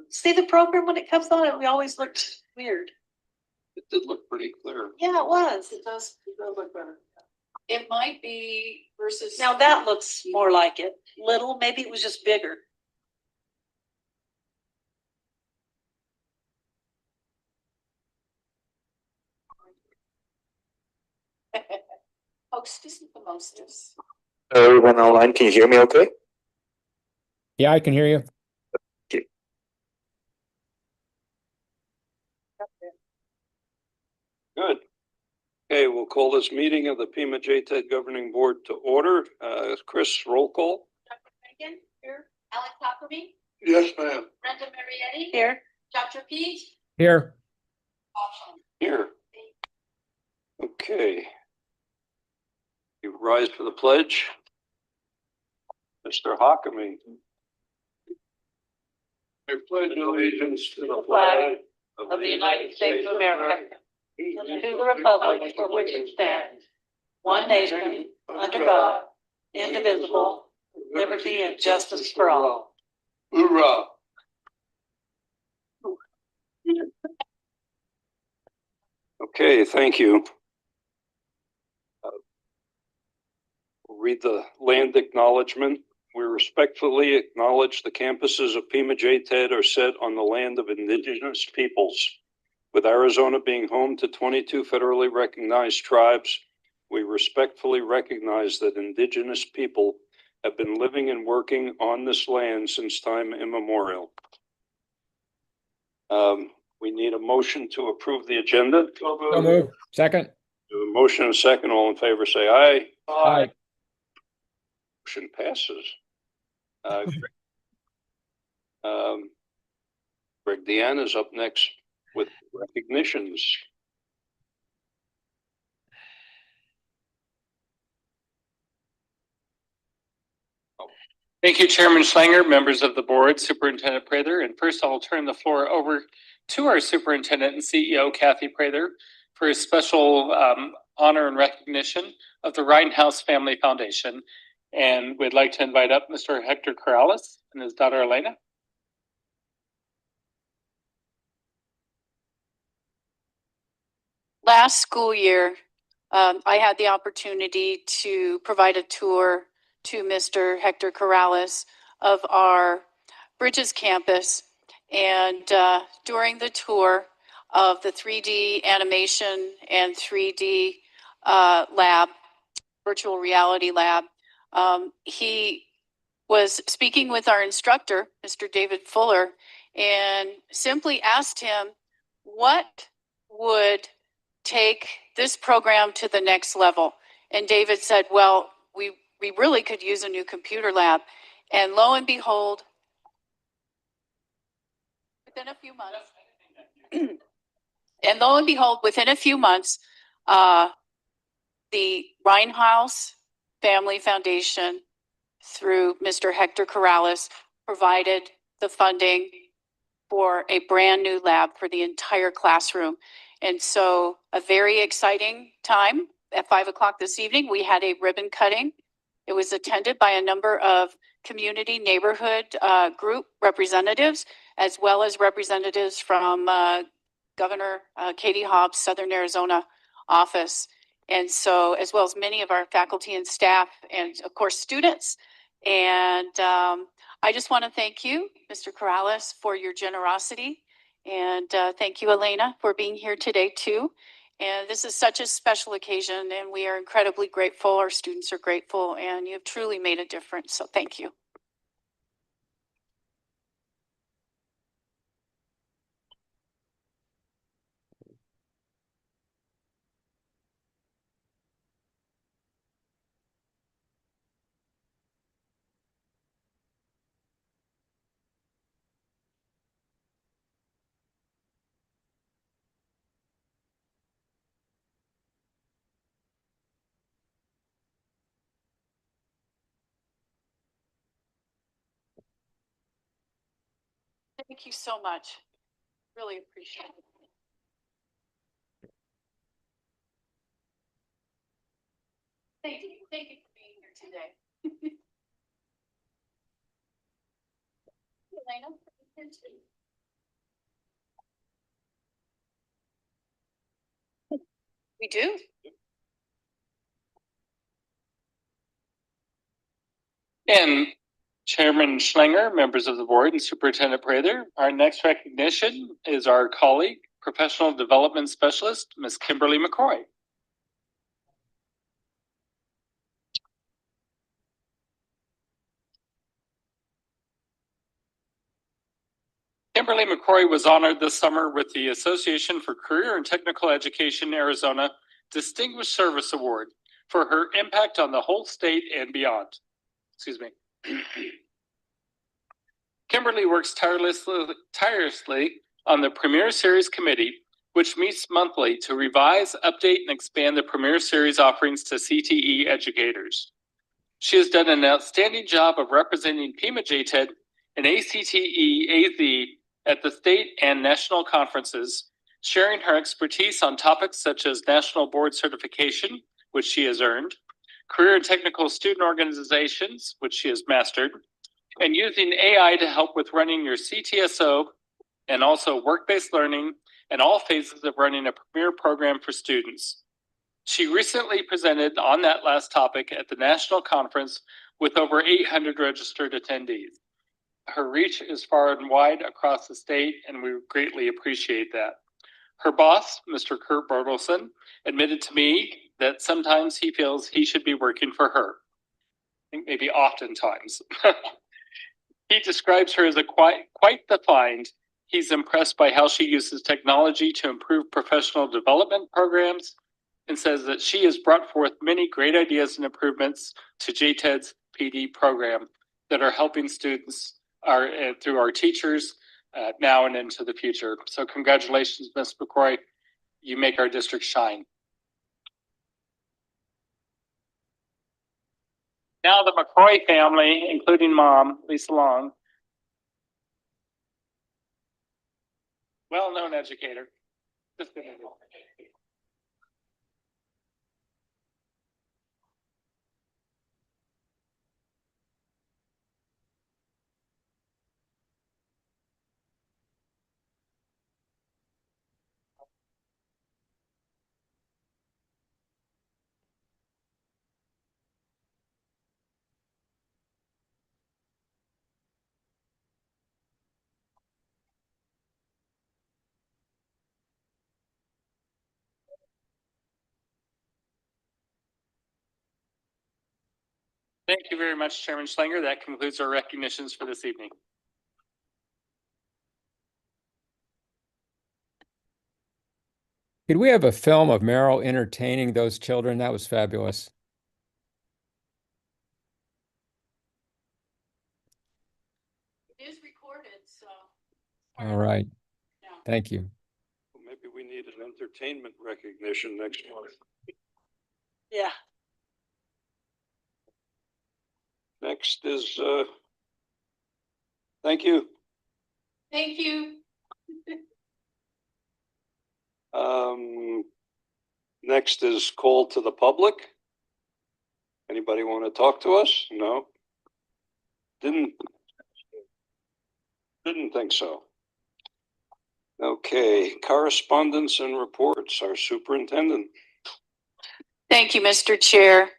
see the program when it comes on? And we always looked weird. It did look pretty clear. Yeah, it was. It does look better. It might be versus. Now that looks more like it. Little, maybe it was just bigger. Hostess with the mostest. Everyone online, can you hear me okay? Yeah, I can hear you. Good. Okay, we'll call this meeting of the Pima JTED Governing Board to order. Chris, roll call. Dr. Megan, here. Alex Hockerby. Yes, ma'am. Brenda Marietti. Here. Dr. Pete. Here. Awesome. Here. Okay. You rise for the pledge. Mr. Hockerby. I pledge allegiance to the flag Of the United States of America. And to the republic for which it stands. One nation, under God, indivisible, liberty and justice for all. Hoorah. Okay, thank you. We'll read the land acknowledgement. We respectfully acknowledge the campuses of Pima JTED are set on the land of indigenous peoples. With Arizona being home to 22 federally recognized tribes, we respectfully recognize that indigenous people have been living and working on this land since time immemorial. We need a motion to approve the agenda. So moved. Second. A motion and a second. All in favor, say aye. Aye. Motion passes. Greg Deanne is up next with recognitions. Thank you, Chairman Schlanger, members of the board, Superintendent Prather. And first, I'll turn the floor over to our Superintendent and CEO, Kathy Prather, for a special honor and recognition of the Rhinehouse Family Foundation. And we'd like to invite up Mr. Hector Corrales and his daughter, Elena. Last school year, I had the opportunity to provide a tour to Mr. Hector Corrales of our Bridges campus. And during the tour of the 3D animation and 3D lab, virtual reality lab, he was speaking with our instructor, Mr. David Fuller, and simply asked him what would take this program to the next level. And David said, well, we really could use a new computer lab. And lo and behold, within a few months, the Rhinehouse Family Foundation, through Mr. Hector Corrales, provided the funding for a brand new lab for the entire classroom. And so a very exciting time at 5 o'clock this evening, we had a ribbon cutting. It was attended by a number of community neighborhood group representatives, as well as representatives from Governor Katie Hobbs' Southern Arizona office. And so, as well as many of our faculty and staff, and of course, students. And I just want to thank you, Mr. Corrales, for your generosity. And thank you, Elena, for being here today, too. And this is such a special occasion, and we are incredibly grateful. Our students are grateful, and you have truly made a difference. So thank you. Thank you so much. Really appreciate it. Thank you. Thank you for being here today. Elena, We do. And Chairman Schlinger, members of the board, and Superintendent Prather, our next recognition is our colleague, Professional Development Specialist, Ms. Kimberly McCroy. Kimberly McCroy was honored this summer with the Association for Career and Technical Education Arizona Distinguished Service Award for her impact on the whole state and beyond. Excuse me. Kimberly works tirelessly on the Premier Series Committee, which meets monthly to revise, update, and expand the Premier Series offerings to CTE educators. She has done an outstanding job of representing Pima JTED and ACTE-AZ at the state and national conferences, sharing her expertise on topics such as national board certification, which she has earned, career and technical student organizations, which she has mastered, and using AI to help with running your CTSO and also work-based learning and all phases of running a premier program for students. She recently presented on that last topic at the national conference with over 800 registered attendees. Her reach is far and wide across the state, and we greatly appreciate that. Her boss, Mr. Kurt Bertelson, admitted to me that sometimes he feels he should be working for her. I think maybe oftentimes. He describes her as a quite the find. He's impressed by how she uses technology to improve professional development programs and says that she has brought forth many great ideas and improvements to JTED's PD program that are helping students through our teachers now and into the future. So congratulations, Ms. McCroy. You make our district shine. Now the McCroy family, including mom, Lisa Long, well-known educator. Just kidding. Thank you very much, Chairman Schlinger. That concludes our recognitions for this evening. Could we have a film of Merrill entertaining those children? That was fabulous. It is recorded, so. All right. Yeah. Thank you. Maybe we need an entertainment recognition next month. Yeah. Next is, thank you. Thank you. Next is call to the public. Anybody want to talk to us? No? Didn't think so. Okay, correspondence and reports, our superintendent. Thank you, Mr. Chair.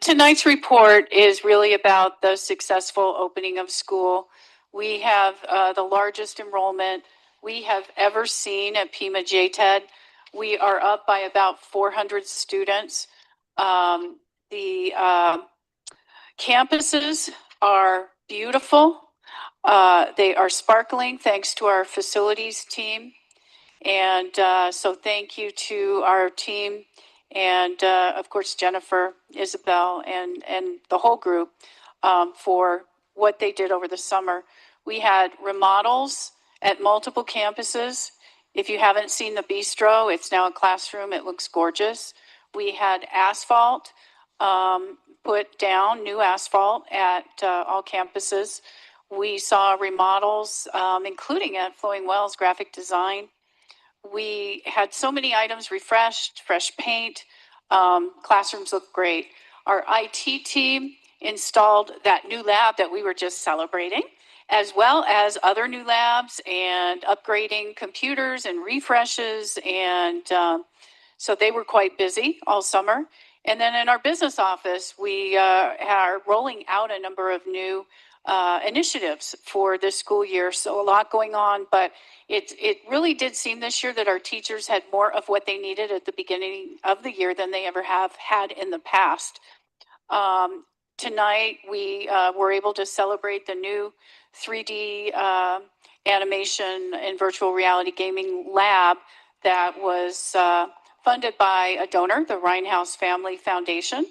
Tonight's report is really about the successful opening of school. We have the largest enrollment we have ever seen at Pima JTED. We are up by about 400 students. The campuses are beautiful. They are sparkling thanks to our facilities team. And so thank you to our team and of course, Jennifer, Isabel, and the whole group for what they did over the summer. We had remodels at multiple campuses. If you haven't seen the bistro, it's now a classroom. It looks gorgeous. We had asphalt put down, new asphalt at all campuses. We saw remodels, including at Flowing Wells Graphic Design. We had so many items refreshed, fresh paint. Classrooms look great. Our IT team installed that new lab that we were just celebrating, as well as other new labs and upgrading computers and refreshes. And So they were quite busy all summer. And then in our business office, we are rolling out a number of new initiatives for this school year. So a lot going on, but it really did seem this year that our teachers had more of what they needed at the beginning of the year than they ever have had in the past. Tonight, we were able to celebrate the new 3D animation and virtual reality gaming lab that was funded by a donor, the Rhinehouse Family Foundation.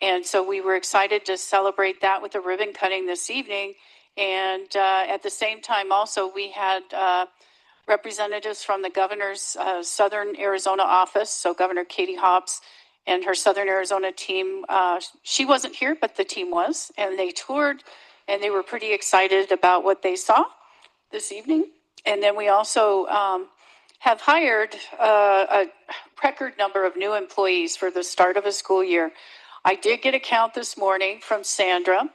And so we were excited to celebrate that with a ribbon cutting this evening. And at the same time, also, we had representatives from the governor's Southern Arizona office. So Governor Katie Hobbs and her Southern Arizona team, she wasn't here, but the team was, and they toured, and they were pretty excited about what they saw this evening. And then we also have hired a record number of new employees for the start of a school year. I did get a count this morning from Sandra,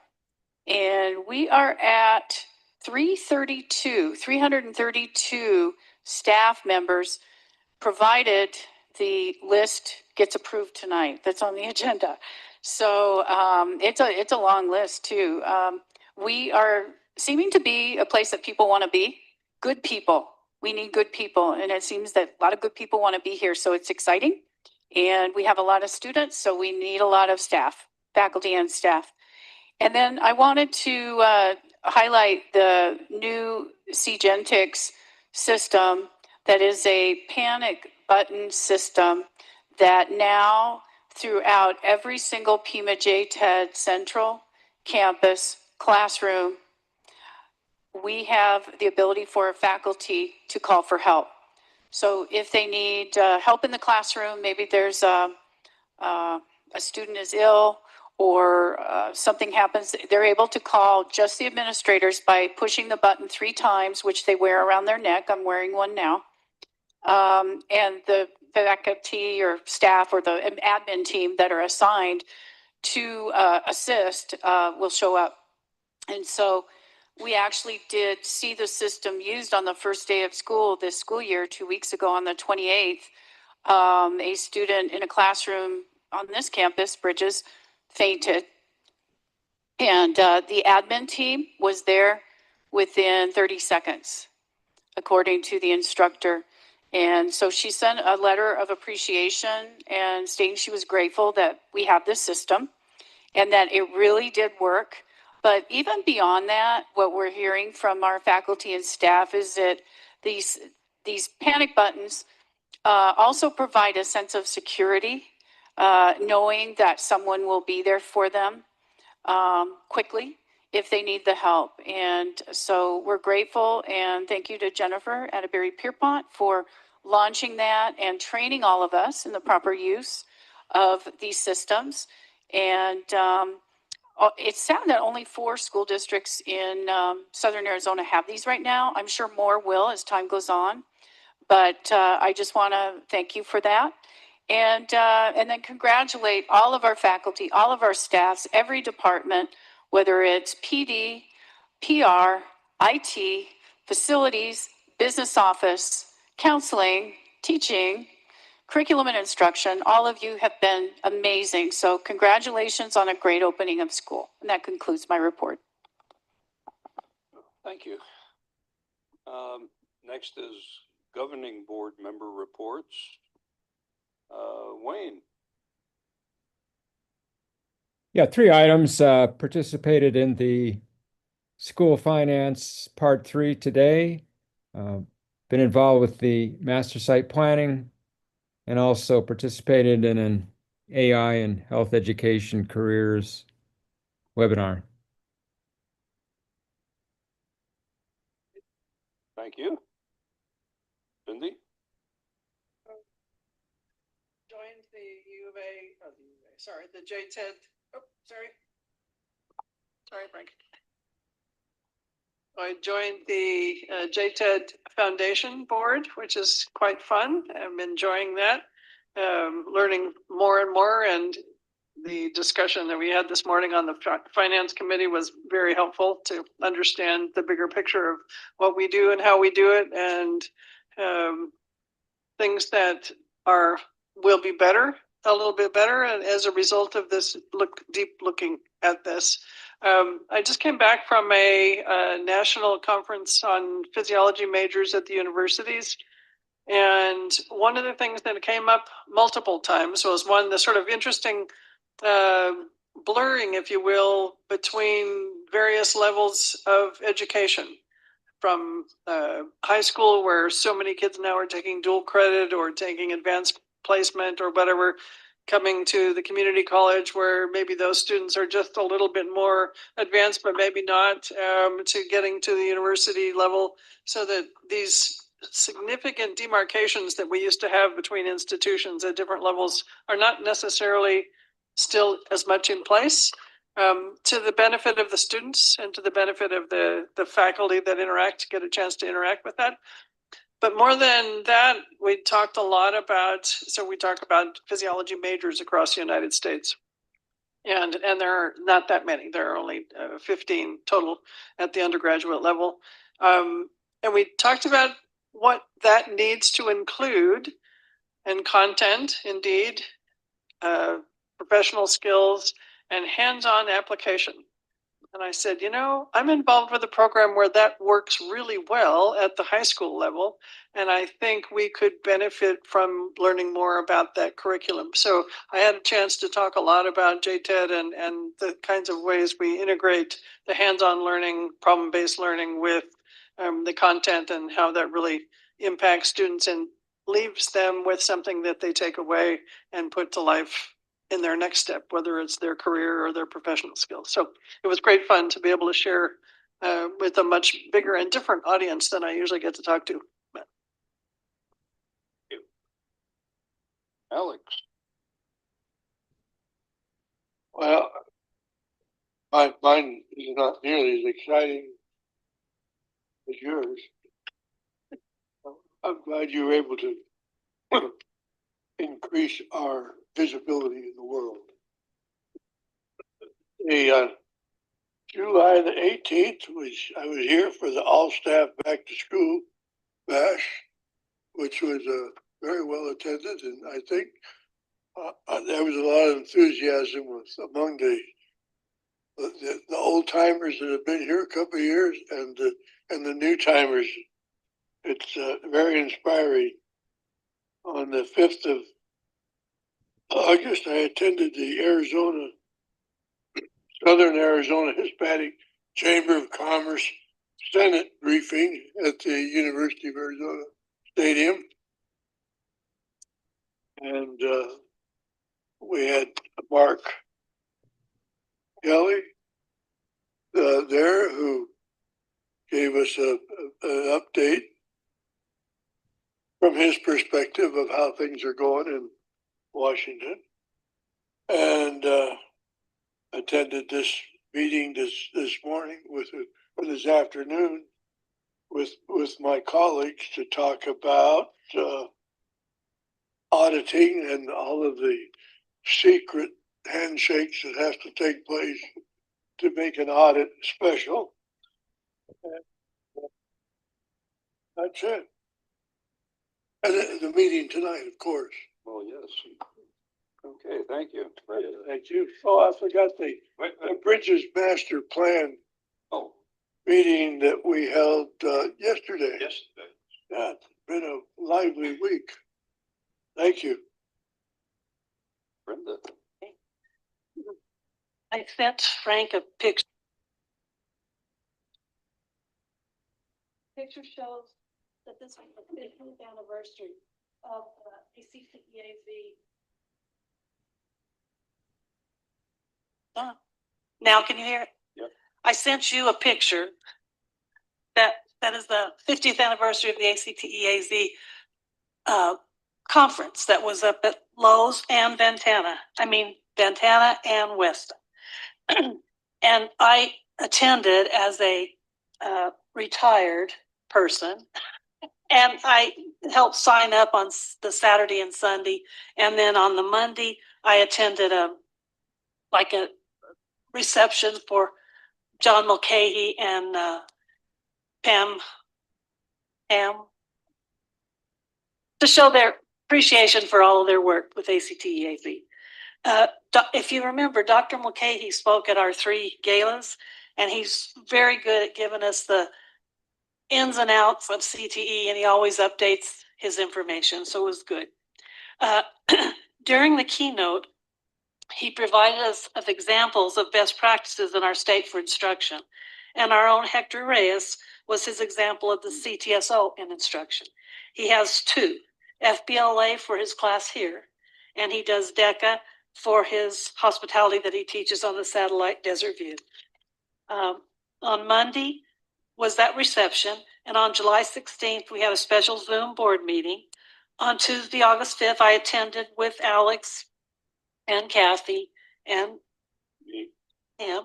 and we are at 332 staff members, provided the list gets approved tonight that's on the agenda. So it's a long list too. We are seeming to be a place that people want to be. Good people. We need good people. And it seems that a lot of good people want to be here. So it's exciting. And we have a lot of students, so we need a lot of staff, faculty and staff. And then I wanted to highlight the new CGentix system that is a panic button system that now throughout every single Pima JTED Central Campus classroom, we have the ability for faculty to call for help. So if they need help in the classroom, maybe there's a student is ill or something happens, they're able to call just the administrators by pushing the button 3 times, which they wear around their neck. I'm wearing one now. And the faculty or staff or the admin team that are assigned to assist will show up. And so we actually did see the system used on the first day of school this school year 2 weeks ago on the 28th. A student in a classroom on this campus, Bridges, fainted. And the admin team was there within 30 seconds, according to the instructor. And so she sent a letter of appreciation and stating she was grateful that we have this system and that it really did work. But even beyond that, what we're hearing from our faculty and staff is that these panic buttons also provide a sense of security, knowing that someone will be there for them quickly if they need the help. And so we're grateful, and thank you to Jennifer Atterbury-Pierpont for launching that and training all of us in the proper use of these systems. And it's sad that only 4 school districts in Southern Arizona have these right now. I'm sure more will as time goes on. But I just want to thank you for that. And then congratulate all of our faculty, all of our staffs, every department, whether it's PD, PR, IT, facilities, business office, counseling, teaching, curriculum and instruction. All of you have been amazing. So congratulations on a great opening of school. And that concludes my report. Thank you. Next is governing board member reports. Wayne. Yeah, 3 items. Participated in the school finance part 3 today. Been involved with the master site planning and also participated in an AI and health education careers webinar. Thank you. Cindy? Joined the the JTED, sorry, Frank. I joined the JTED Foundation Board, which is quite fun. I'm enjoying that, learning more and more, and the discussion that we had this morning on the Finance Committee was very helpful to understand the bigger picture of what we do and how we do it, and things that are will be better, a little bit better, and as a result of this deep looking at this. I just came back from a national conference on physiology majors at the universities. And one of the things that came up multiple times was the sort of interesting blurring, if you will, between various levels of education. From high school, where so many kids now are taking dual credit or taking advanced placement or whatever, coming to the community college, where maybe those students are just a little bit more advanced, but maybe not, to getting to the university level, so that these significant demarcations that we used to have between institutions at different levels are not necessarily still as much in place, to the benefit of the students and to the benefit of the faculty that get a chance to interact with that. But more than that, we talked a lot about, we talk about physiology majors across the United States. And there are not that many. There are only 15 total at the undergraduate level. And we talked about what that needs to include, and content, indeed, professional skills, and hands-on application. And I said, I'm involved with a program where that works really well at the high school level. And I think we could benefit from learning more about that curriculum. So I had a chance to talk a lot about JTED and the kinds of ways we integrate the hands-on learning, problem-based learning with the content, and how that really impacts students and leaves them with something that they take away and put to life in their next step, whether it's their career or their professional skills. So it was great fun to be able to share with a much bigger and different audience than I usually get to talk to. Alex. Well, mine is not nearly as exciting as yours. I'm glad you were able to increase our visibility in the world. July the 18th I was here for the all staff back to school bash, which was very well attended, and I think there was a lot of enthusiasm among the old timers that have been here a couple of years, and the new timers. It's very inspiring. On the 5th of August, I attended the Southern Arizona Hispanic Chamber of Commerce Senate briefing at the University of Arizona Stadium. And we had Mark Kelly there, who gave us an update from his perspective of how things are going in Washington. And attended this meeting this morning or this afternoon with my colleagues to talk about auditing and all of the secret handshakes that have to take place to make an audit special. And that's it. And the meeting tonight, of course. Oh, yes. Okay, thank you. Thank you. Oh, I forgot the Bridges Master Plan meeting that we held yesterday. Yesterday. Yeah, it's been a lively week. Thank you. Brenda. I sent Frank a picture. Picture shows that this is the 50th anniversary of the ACCEAZ. Now, can you hear it? Yep. I sent you a picture that is the 50th anniversary of the ACTEAZ conference that was up at Lowe's and Ventana. I mean, Ventana and Weston. And I attended as a retired person, and I helped sign up on the Saturday and Sunday. And then on the Monday, I attended a reception for John Mulcahy and Pam to show their appreciation for all of their work with ACT EAP. If you remember, Dr. Mulcahy spoke at our 3 galas, and he's very good at giving us the ins and outs of CTE, and he always updates his information, so it was good. During the keynote, he provided us of examples of best practices in our state for instruction, and our own Hector Reyes was his example of the CTSO in instruction. He has 2, FBLA for his class here, and he does DECA for his hospitality that he teaches on the satellite Desert View. On Monday was that reception, and on July 16th, we had a special Zoom board meeting. On Tuesday, August 5th, I attended with Alex and Kathy and him.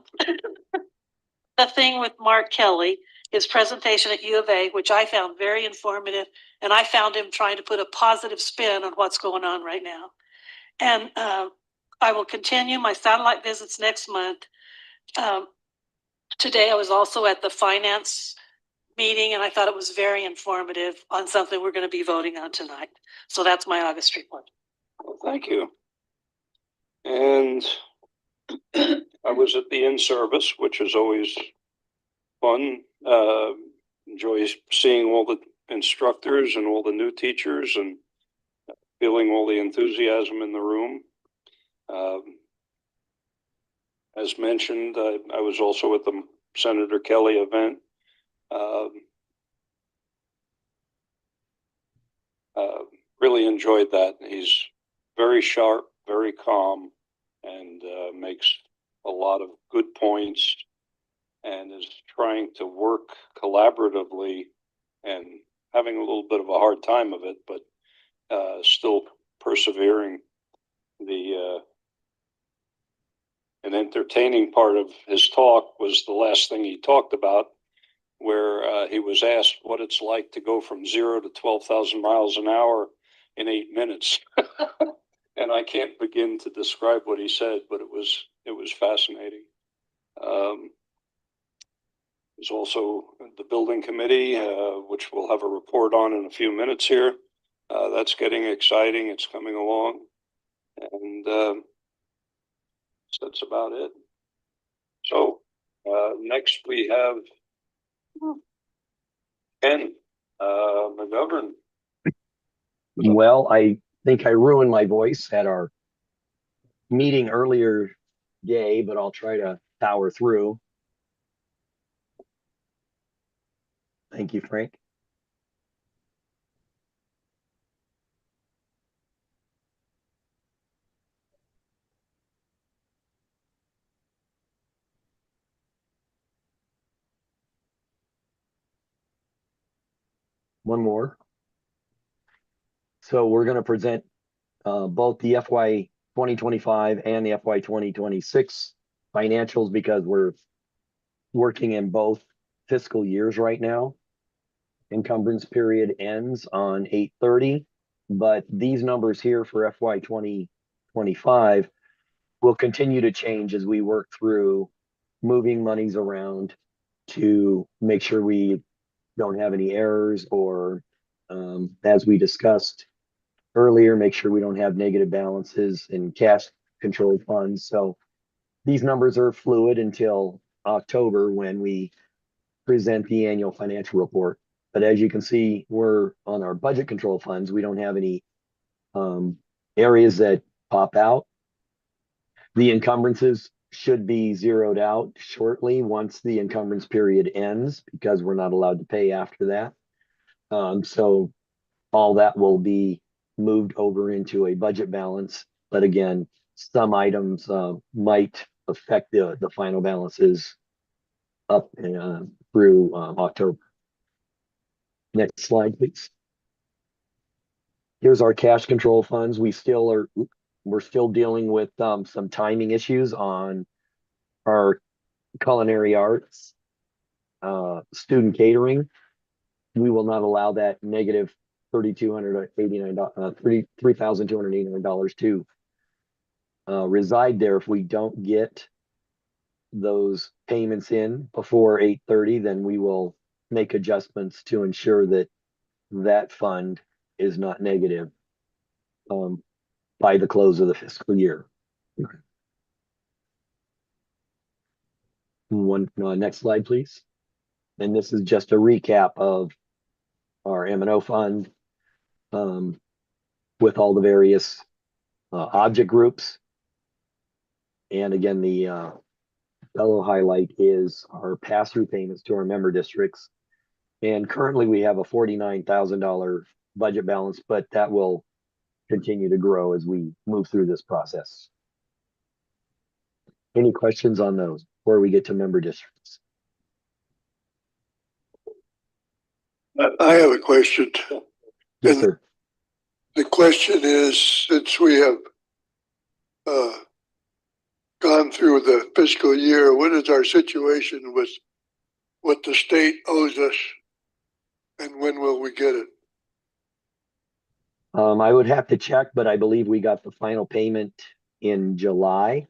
The thing with Mark Kelly, his presentation at U of A, which I found very informative, and I found him trying to put a positive spin on what's going on right now. And I will continue my satellite visits next month. Today, I was also at the finance meeting, and I thought it was very informative on something we're going to be voting on tonight. So that's my August report. Well, thank you. And I was at the in-service, which is always fun. Enjoy seeing all the instructors and all the new teachers and feeling all the enthusiasm in the room. As mentioned, I was also at the Senator Kelly event. Really enjoyed that. He's very sharp, very calm, and makes a lot of good points, and is trying to work collaboratively and having a little bit of a hard time of it, but still persevering. An entertaining part of his talk was the last thing he talked about, where he was asked what it's like to go from 0 to 12,000 miles an hour in 8 minutes. And I can't begin to describe what he said, but it was fascinating. There's also the building committee, which we'll have a report on in a few minutes here. That's getting exciting. It's coming along. And that's about it. So next we have Ken McGovern. Well, I think I ruined my voice at our meeting earlier today, but I'll try to power through. Thank you, Frank. One more. So we're going to present both the FY 2025 and the FY 2026 financials because we're working in both fiscal years right now. Encumbrance period ends on 8/30, but these numbers here for FY 2025 will continue to change as we work through moving monies around to make sure we don't have any errors, or as we discussed earlier, make sure we don't have negative balances in cash control funds. So these numbers are fluid until October when we present the annual financial report. But as you can see, we're on our budget control funds. We don't have any areas that pop out. The encumbrances should be zeroed out shortly once the encumbrance period ends, because we're not allowed to pay after that. So all that will be moved over into a budget balance. But again, some items might affect the final balances up through October. Next slide, please. Here's our cash control funds. We're still dealing with some timing issues on our culinary arts, student catering. We will not allow that negative $3,289 to reside there. If we don't get those payments in before 8/30, then we will make adjustments to ensure that that fund is not negative. by the close of the fiscal year. Next slide, please. And this is just a recap of our M&O fund with all the various object groups. And again, the yellow highlight is our pass-through payments to our member districts. And currently we have a $49,000 budget balance, but that will continue to grow as we move through this process. Any questions on those before we get to member districts? I have a question. Yes, And sir. the question is, since we have gone through the fiscal year, what is our situation with what the state owes us, and when will we get it? I would have to check, but I believe we got the final payment in July.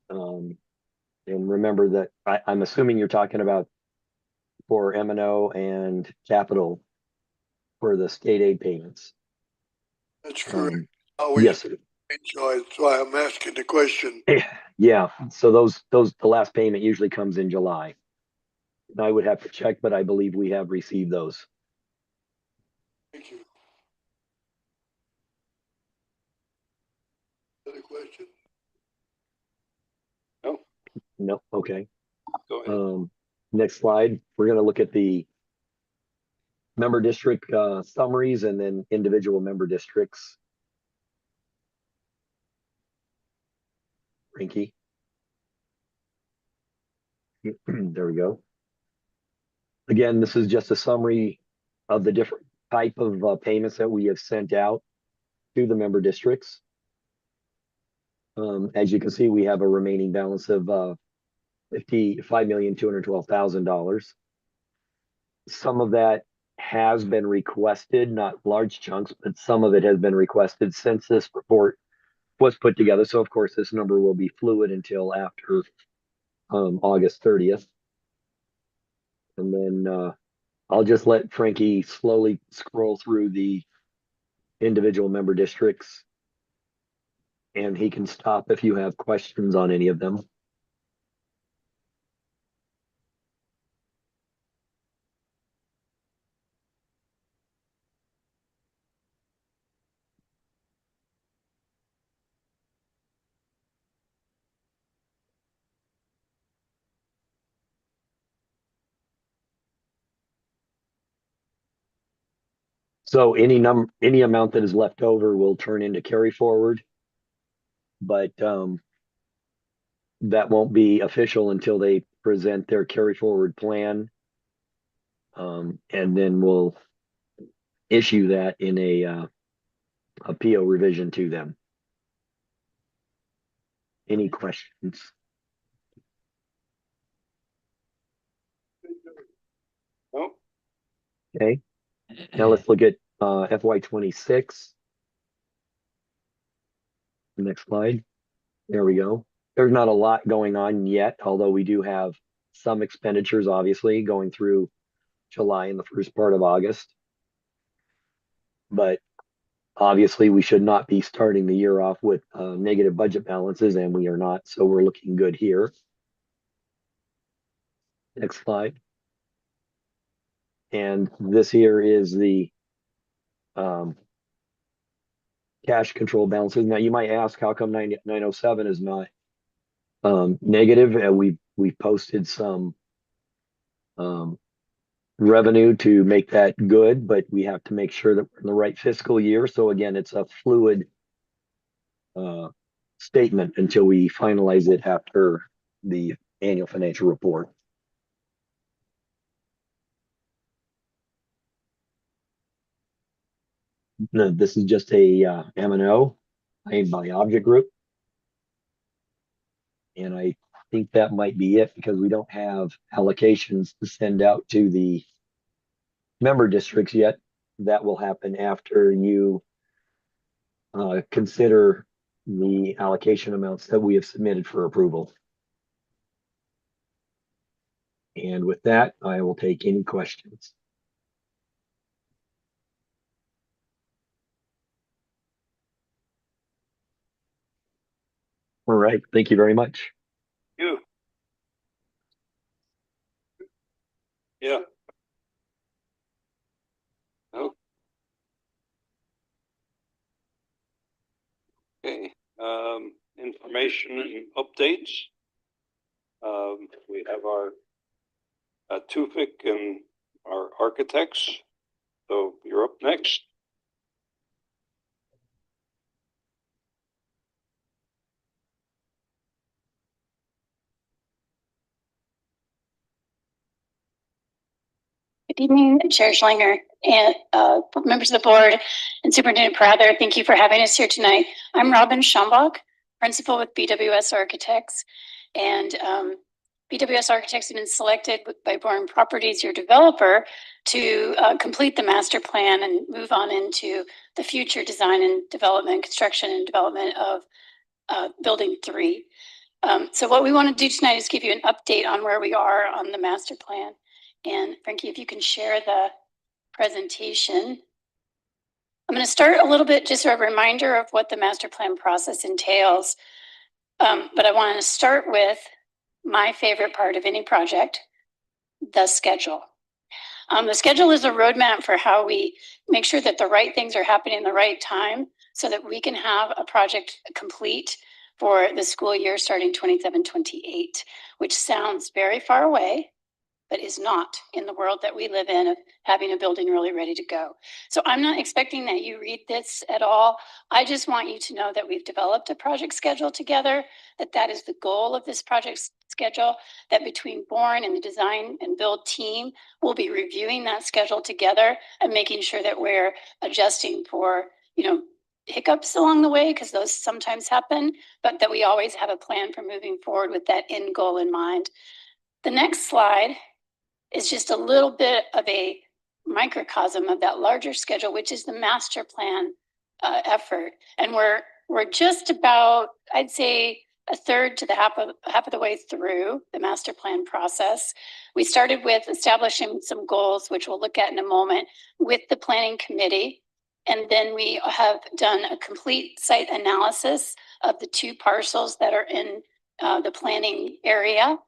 And remember that I'm assuming you're talking about for M&O and capital for the state aid payments. That's correct. We Yes. So that's why I'm asking the question. Yeah. So the last payment usually comes in July. I would have to check, but I believe we have received those. Thank you. Other question? No. Okay. Go ahead. Next slide. We're going to look at the member district summaries and then individual member districts. Rinky. There we go. Again, this is just a summary of the different type of payments that we have sent out to the member districts. As you can see, we have a remaining balance of $55,212,000. Some of that has been requested, not large chunks, but some of it has been requested since this report was put together. So of course, this number will be fluid until after August 30th. And then I'll just let Frankie slowly scroll through the individual member districts, and he can stop if you have questions on any of them. So any amount that is left over will turn into carry forward, but that won't be official until they present their carry forward plan. And then we'll issue that in a PO revision to them. Any questions? No. Okay. Now let's look at FY26. Next slide. There we go. There's not a lot going on yet, although we do have some expenditures, obviously, going through July and the first part of August. But obviously, we should not be starting the year off with negative budget balances, and we are not. So we're looking good here. Next slide. And this here is the cash control balances. Now you might ask, how come 907 is not negative? We've posted some revenue to make that good, but we have to make sure that we're in the right fiscal year. So again, it's a fluid statement until we finalize it after the annual financial report. No, this is just a M&O made by object group. And I think that might be it because we don't have allocations to send out to the member districts yet. That will happen after you consider the allocation amounts that we have submitted for approval. And with that, I will take any questions. All right. Thank you very much. You. Yeah. Oh. Okay, information and updates. We have our Tufik and our architects. So you're up next. Good evening, Chair Schlinger and members of the board and Superintendent Prather. Thank you for having us here tonight. I'm Robin Schambach, principal with BWS Architects. And BWS Architects have been selected by Bourne Properties, your developer, to complete the master plan and move on into the future design and development, construction and development of Building 3. So what we want to do tonight is give you an update on where we are on the master plan. And Frankie, if you can share the presentation. I'm going to start a little bit, just a reminder of what the master plan process entails. But I want to start with my favorite part of any project, the schedule. The schedule is a roadmap for how we make sure that the right things are happening in the right time so that we can have a project complete for the school year starting 27-28, which sounds very far away, but is not in the world that we live in of having a building really ready to go. So I'm not expecting that you read this at all. I just want you to know that we've developed a project schedule together, that is the goal of this project schedule, that between Bourne and the design and build team, we'll be reviewing that schedule together and making sure that we're adjusting for, hiccups along the way, because those sometimes happen, but that we always have a plan for moving forward with that end goal in mind. The next slide is just a little bit of a microcosm of that larger schedule, which is the master plan effort. And we're just about, I'd say, a third to the half of the way through the master plan process. We started with establishing some goals, which we'll look at in a moment, with the planning committee. And then we have done a complete site analysis of the 2 parcels that are in the planning area.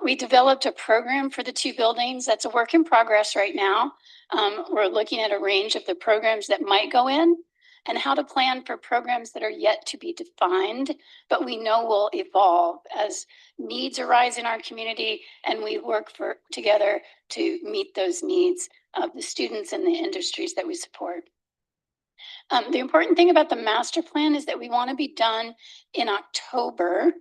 We developed a program for the 2 buildings. That's a work in progress right now. We're looking at a range of the programs that might go in and how to plan for programs that are yet to be defined, but we know will evolve as needs arise in our community and we work together to meet those needs of the students and the industries that we support. The important thing about the master plan is that we want to be done in October,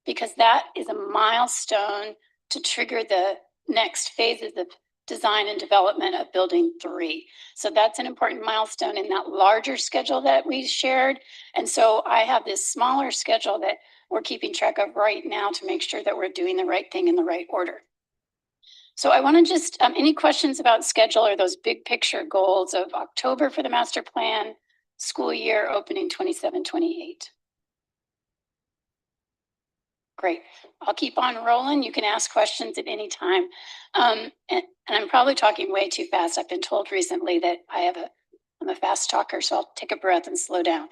because that is a milestone to trigger the next phases of design and development of Building 3. So that's an important milestone in that larger schedule that we shared. And so I have this smaller schedule that we're keeping track of right now to make sure that we're doing the right thing in the right order. So I want to just, any questions about schedule or those big picture goals of October for the master plan, school year opening 27-28? Great. I'll keep on rolling. You can ask questions at any time. And I'm probably talking way too fast. I've been told recently that I'm a fast talker, so I'll take a breath and slow down.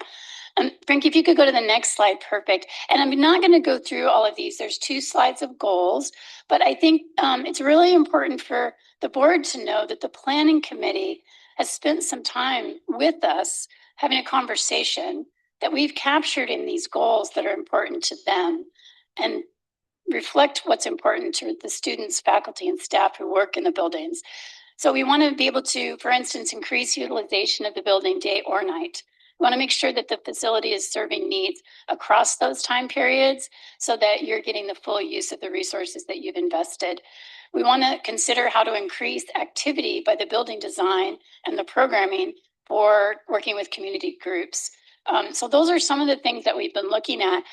Frankie, if you could go to the next slide, perfect. And I'm not going to go through all of these. There's 2 slides of goals, but I think it's really important for the board to know that the planning committee has spent some time with us having a conversation that we've captured in these goals that are important to them and reflect what's important to the students, faculty, and staff who work in the buildings. So we want to be able to, for instance, increase utilization of the building day or night. We want to make sure that the facility is serving needs across those time periods so that you're getting the full use of the resources that you've invested. We want to consider how to increase activity by the building design and the programming for working with community groups. So those are some of the things that we've been looking at.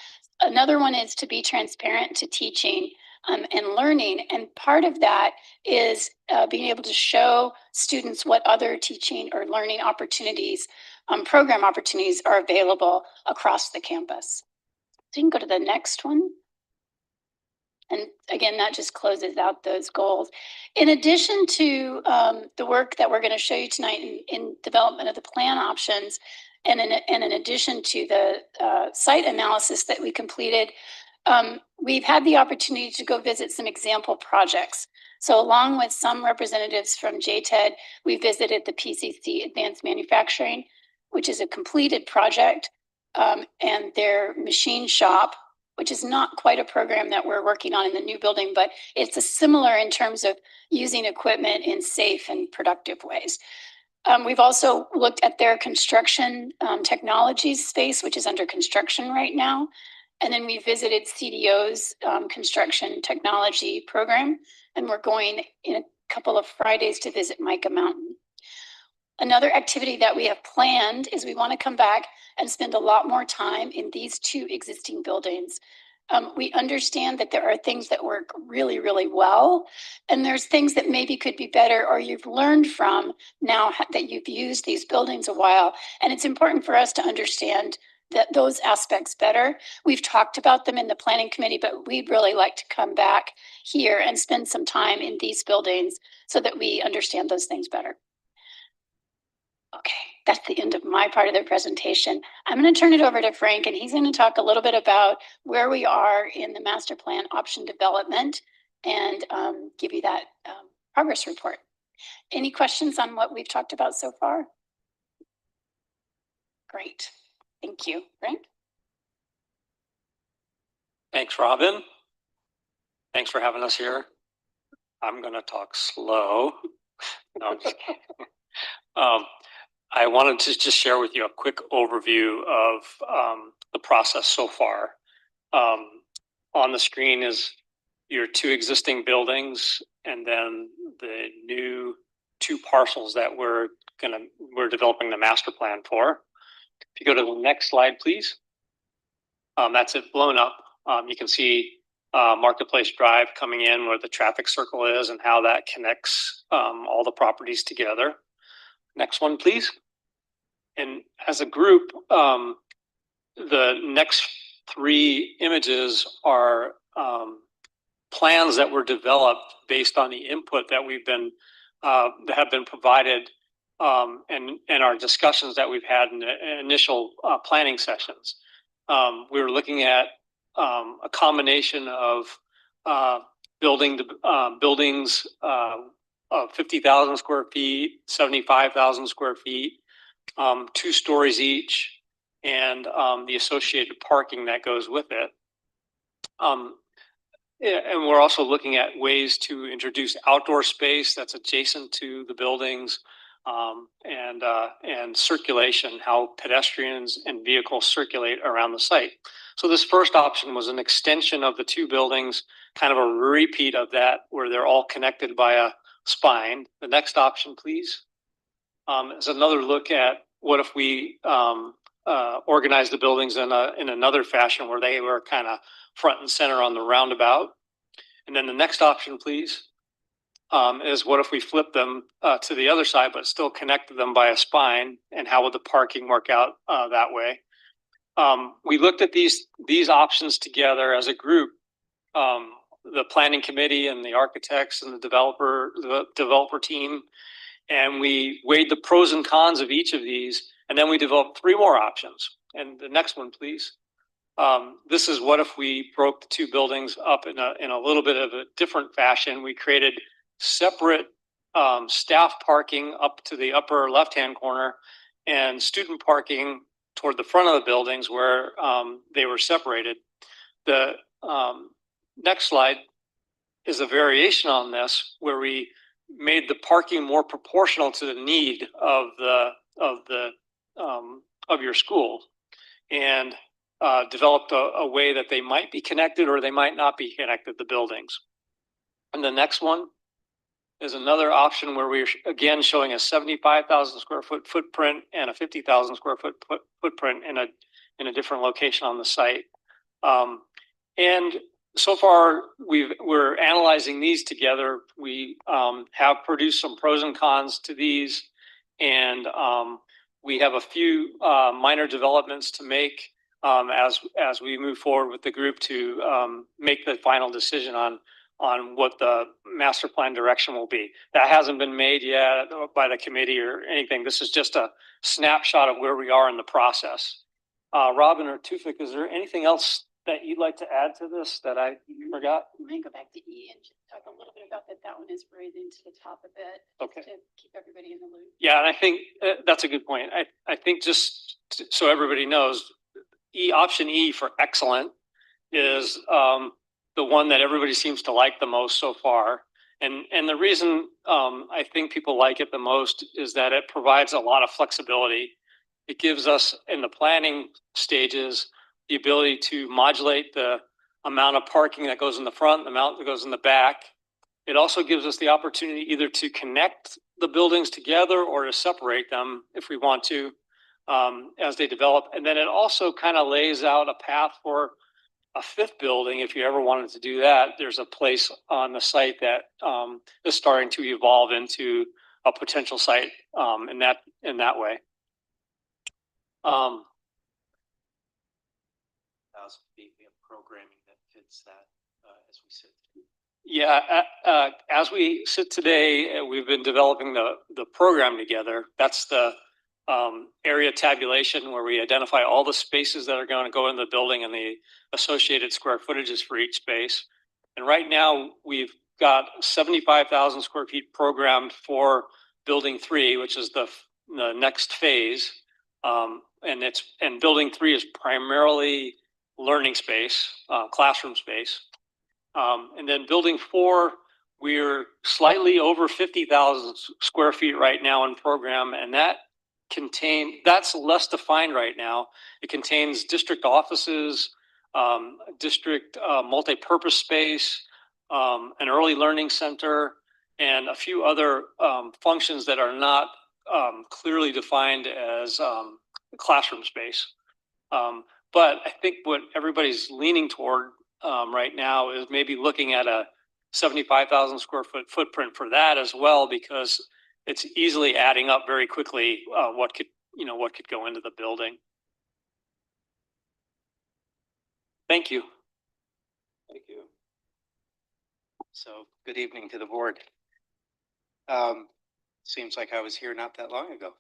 Another one is to be transparent to teaching and learning. And part of that is being able to show students what other teaching or learning opportunities, program opportunities are available across the campus. So you can go to the next one. And again, that just closes out those goals. In addition to the work that we're going to show you tonight in development of the plan options, And in addition to the site analysis that we completed, we've had the opportunity to go visit some example projects. So along with some representatives from JTED, we visited the PCC Advanced Manufacturing, which is a completed project, and their machine shop, which is not quite a program that we're working on in the new building, but it's a similar in terms of using equipment in safe and productive ways. We've also looked at their construction technologies space, which is under construction right now. And then we visited CDO's construction technology program, and we're going in a couple of Fridays to visit Mica Mountain. Another activity that we have planned is we want to come back and spend a lot more time in these two existing buildings. We understand that there are things that work really, really well, and there's things that maybe could be better or you've learned from now that you've used these buildings a while. And it's important for us to understand that those aspects better. We've talked about them in the planning committee, but we'd really like to come back here and spend some time in these buildings so that we understand those things better. Okay, that's the end of my part of the presentation. I'm going to turn it over to Frank, and he's going to talk a little bit about where we are in the master plan option development and give you that progress report. Any questions on what we've talked about so far? Great. Thank you. Frank? Thanks, Robin. Thanks for having us here. I'm going to talk slow. No, I'm just kidding. I wanted to just share with you a quick overview of the process so far. On the screen is your two existing buildings and then the new 2 parcels that we're developing the master plan for. If you go to the next slide, please. That's it blown up. You can see Marketplace Drive coming in where the traffic circle is and how that connects all the properties together. Next one, please. And as a group, the next 3 images are plans that were developed based on the input that that have been provided and our discussions that we've had in the initial planning sessions. We were looking at a combination of buildings of 50,000 square feet, 75,000 square feet, 2 stories each, and the associated parking that goes with it. And we're also looking at ways to introduce outdoor space that's adjacent to the buildings, and circulation, how pedestrians and vehicles circulate around the site. So this first option was an extension of the 2 buildings, kind of a repeat of that, where they're all connected by a spine. The next option, please, is another look at what if we organize the buildings in another fashion where they were kind of front and center on the roundabout. And then the next option, please, is what if we flip them to the other side, but still connected them by a spine, and how would the parking work out that way? We looked at these options together as a group, the planning committee and the architects and the developer team, and we weighed the pros and cons of each of these, and then we developed 3 more options. And the next one, please. This is what if we broke the 2 buildings up in a little bit of a different fashion. We created separate staff parking up to the upper left-hand corner and student parking toward the front of the buildings where they were separated. The next slide is a variation on this, where we made the parking more proportional to the need of your school, and developed a way that they might be connected or they might not be connected, the buildings. And the next one is another option where we're again showing a 75,000 square foot footprint and a 50,000 square foot footprint in a different location on the site. And so far, we're analyzing these together. We have produced some pros and cons to these, and we have a few minor developments to make as we move forward with the group to make the final decision on on what the master plan direction will be. That hasn't been made yet by the committee or anything. This is just a snapshot of where we are in the process. Robin or Tufik, is there anything else that you'd like to add to this that I forgot? I might go back to E and just talk a little bit about that. That one is buried into the top a bit. Okay. To keep everybody in the loop. Yeah, and I think that's a good point. I think so everybody knows, option E for excellent is the one that everybody seems to like the most so far. And the reason I think people like it the most is that it provides a lot of flexibility. It gives us in the planning stages the ability to modulate the amount of parking that goes in the front, the amount that goes in the back. It also gives us the opportunity either to connect the buildings together or to separate them if we want to as they develop. And then it also kind of lays out a path for a fifth building. If you ever wanted to do that, there's a place on the site that is starting to evolve into a potential site in that way. We have programming that fits that as we sit. Yeah, as we sit today, we've been developing the program together. That's the area tabulation where we identify all the spaces that are going to go in the building and the associated square footages for each space. And right now we've got 75,000 square feet programmed for building 3, which is the next phase. And building 3 is primarily learning space, classroom space. And then building 4, we're slightly over 50,000 square feet right now in program, and that's less defined right now. It contains district offices, district multi-purpose space, an early learning center, and a few other functions that are not clearly defined as classroom space. But I think what everybody's leaning toward right now is maybe looking at a 75,000 square foot footprint for that as well, because it's easily adding up very quickly what could go into the building. Thank you. Thank you. So good evening to the board. Seems like I was here not that long ago.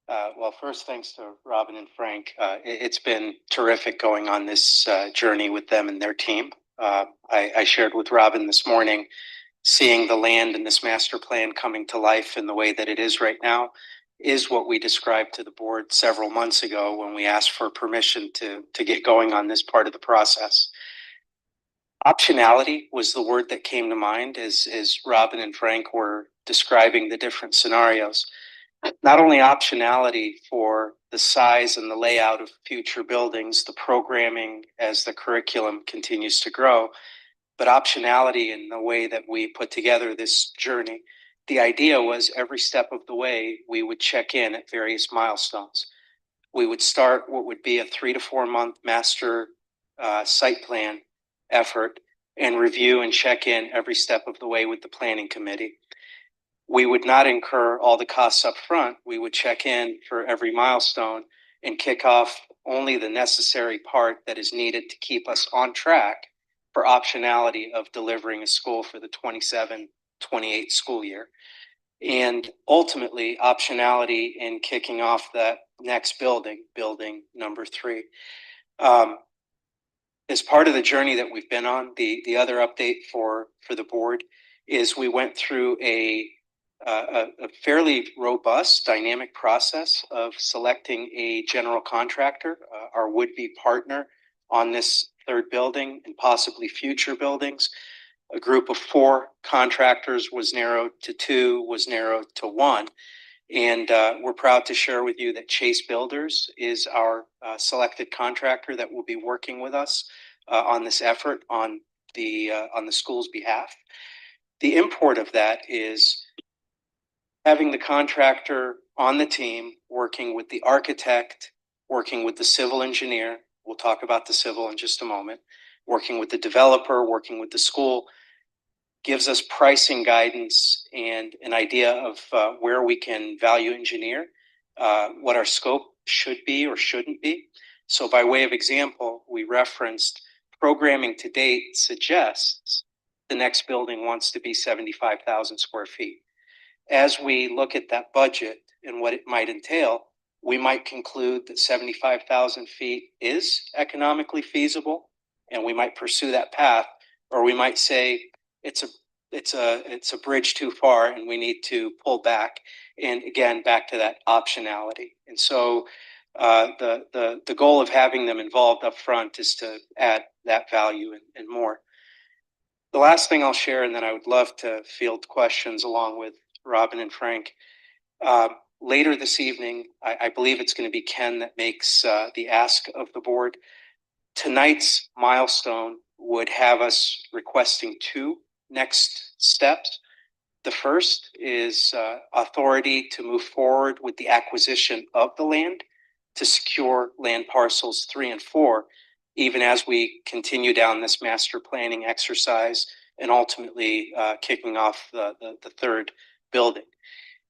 Well, first, thanks to Robin and Frank. It's been terrific going on this journey with them and their team. I shared with Robin this morning, seeing the land and this master plan coming to life in the way that it is right now is what we described to the board several months ago when we asked for permission to get going on this part of the process. Optionality was the word that came to mind as Robin and Frank were describing the different scenarios. Not only optionality for the size and the layout of future buildings, the programming as the curriculum continues to grow, but optionality in the way that we put together this journey. The idea was every step of the way, we would check in at various milestones. We would start what would be a 3 to 4 month master site plan effort and review and check in every step of the way with the planning committee. We would not incur all the costs up front. We would check in for every milestone and kick off only the necessary part that is needed to keep us on track for optionality of delivering a school for the 27-28 school year. And ultimately, optionality in kicking off that next building number 3. As part of the journey that we've been on, the other update for the board is we went through a fairly robust, dynamic process of selecting a general contractor, our would-be partner on this 3rd building and possibly future buildings. A group of 4 contractors was narrowed to 2, was narrowed to 1. And we're proud to share with you that Chase Builders is our selected contractor that will be working with us on this effort on the school's behalf. The import of that is having the contractor on the team, working with the architect, working with the civil engineer. We'll talk about the civil in just a moment. Working with the developer, working with the school, gives us pricing guidance and an idea of where we can value engineer, what our scope should be or shouldn't be. So by way of example, we referenced programming to date suggests the next building wants to be 75,000 square feet. As we look at that budget and what it might entail, we might conclude that 75,000 feet is economically feasible, and we might pursue that path, or we might say it's a bridge too far and we need to pull back. And again, back to that optionality. And so the goal of having them involved up front is to add that value and more. The last thing I'll share, and then I would love to field questions along with Robin and Frank. Later this evening, I believe it's going to be Ken that makes the ask of the board. Tonight's milestone would have us requesting two next steps. The first is authority to move forward with the acquisition of the land to secure land parcels 3 and 4, even as we continue down this master planning exercise and ultimately kicking off the third building.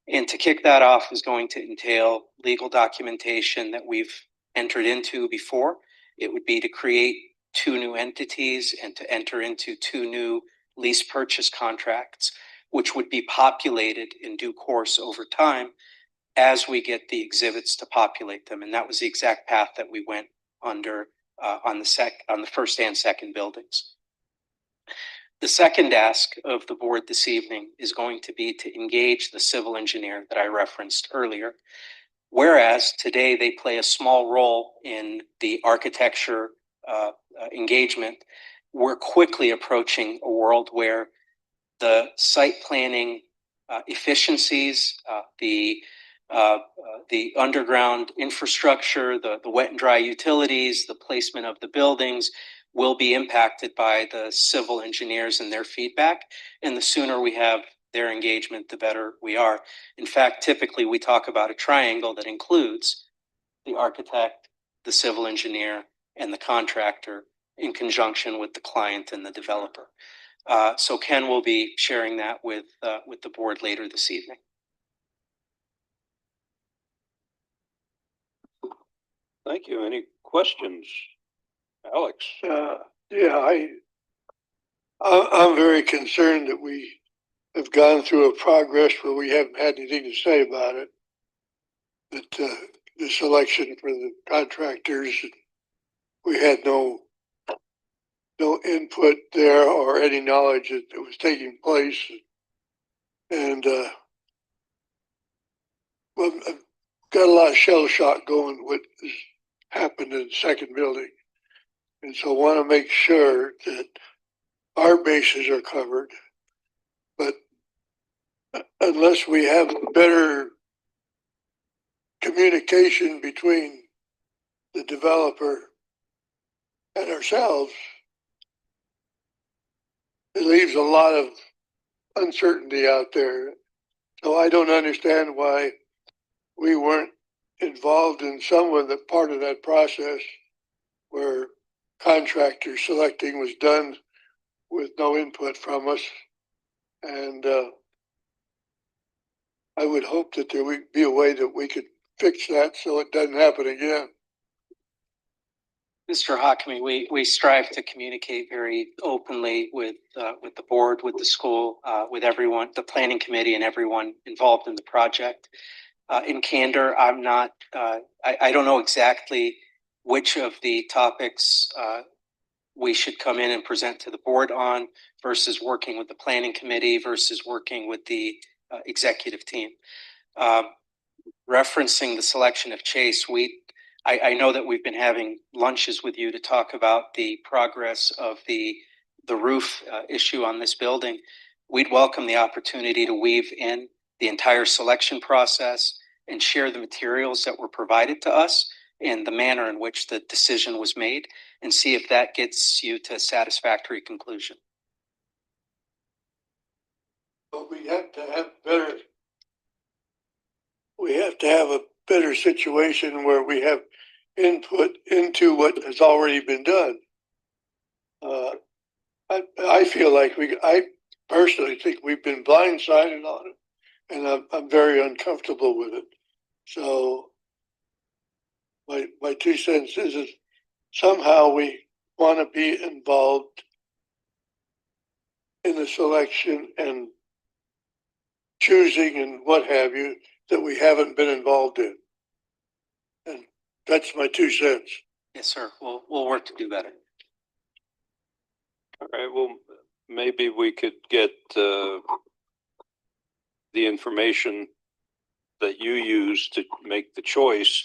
And to kick that off is going to entail legal documentation that we've entered into before. It would be to create 2 new entities and to enter into 2 new lease purchase contracts, which would be populated in due course over time as we get the exhibits to populate them. And that was the exact path that we went under on the first and second buildings. The second ask of the board this evening is going to be to engage the civil engineer that I referenced earlier. Whereas today they play a small role in the architecture engagement, we're quickly approaching a world where the site planning efficiencies, the underground infrastructure, the wet and dry utilities, the placement of the buildings will be impacted by the civil engineers and their feedback. And the sooner we have their engagement, the better we are. In fact, typically we talk about a triangle that includes the architect, the civil engineer, and the contractor in conjunction with the client and the developer. So Ken will be sharing that with the board later this evening. Thank you. Any questions? Alex? Yeah, I'm very concerned that we have gone through a progress where we haven't had anything to say about it. That the selection for the contractors, we had no input there or any knowledge that it was taking place. And well, I've got a lot of shell shock going what has happened in the second building. And so I want to make sure that our bases are covered. But unless we have better communication between the developer and ourselves, it leaves a lot of uncertainty out there. So I don't understand why we weren't involved in some of the part of that process where contractor selecting was done with no input from us. And I would hope that there would be a way that we could fix that so it doesn't happen again. Mr. Hockamy, we strive to communicate very openly with the board, with the school, with everyone, the planning committee, and everyone involved in the project. In candor, I'm not. I don't know exactly which of the topics we should come in and present to the board on versus working with the planning committee versus working with the executive team. Referencing the selection of Chase, I know that we've been having lunches with you to talk about the progress of the roof issue on this building. We'd welcome the opportunity to weave in the entire selection process and share the materials that were provided to us and the manner in which the decision was made, and see if that gets you to a satisfactory conclusion. But we have to have a better situation where we have input into what has already been done. I feel like I personally think we've been blindsided on it, and I'm very uncomfortable with it. So my 2 cents is somehow we want to be involved in the selection and choosing and what have you that we haven't been involved in. And that's my 2 cents. Yes, sir. We'll work to do better. All right, well, maybe we could get the information that you use to make the choice.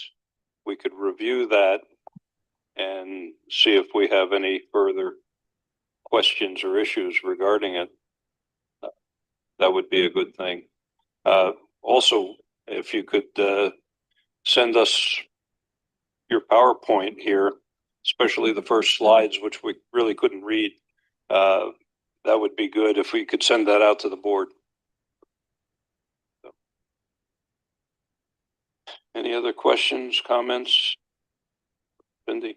We could review that and see if we have any further questions or issues regarding it. That would be a good thing. Also, if you could send us your PowerPoint here, especially the first slides, which we really couldn't read, that would be good if we could send that out to the board. So. Any other questions, comments? Cindy?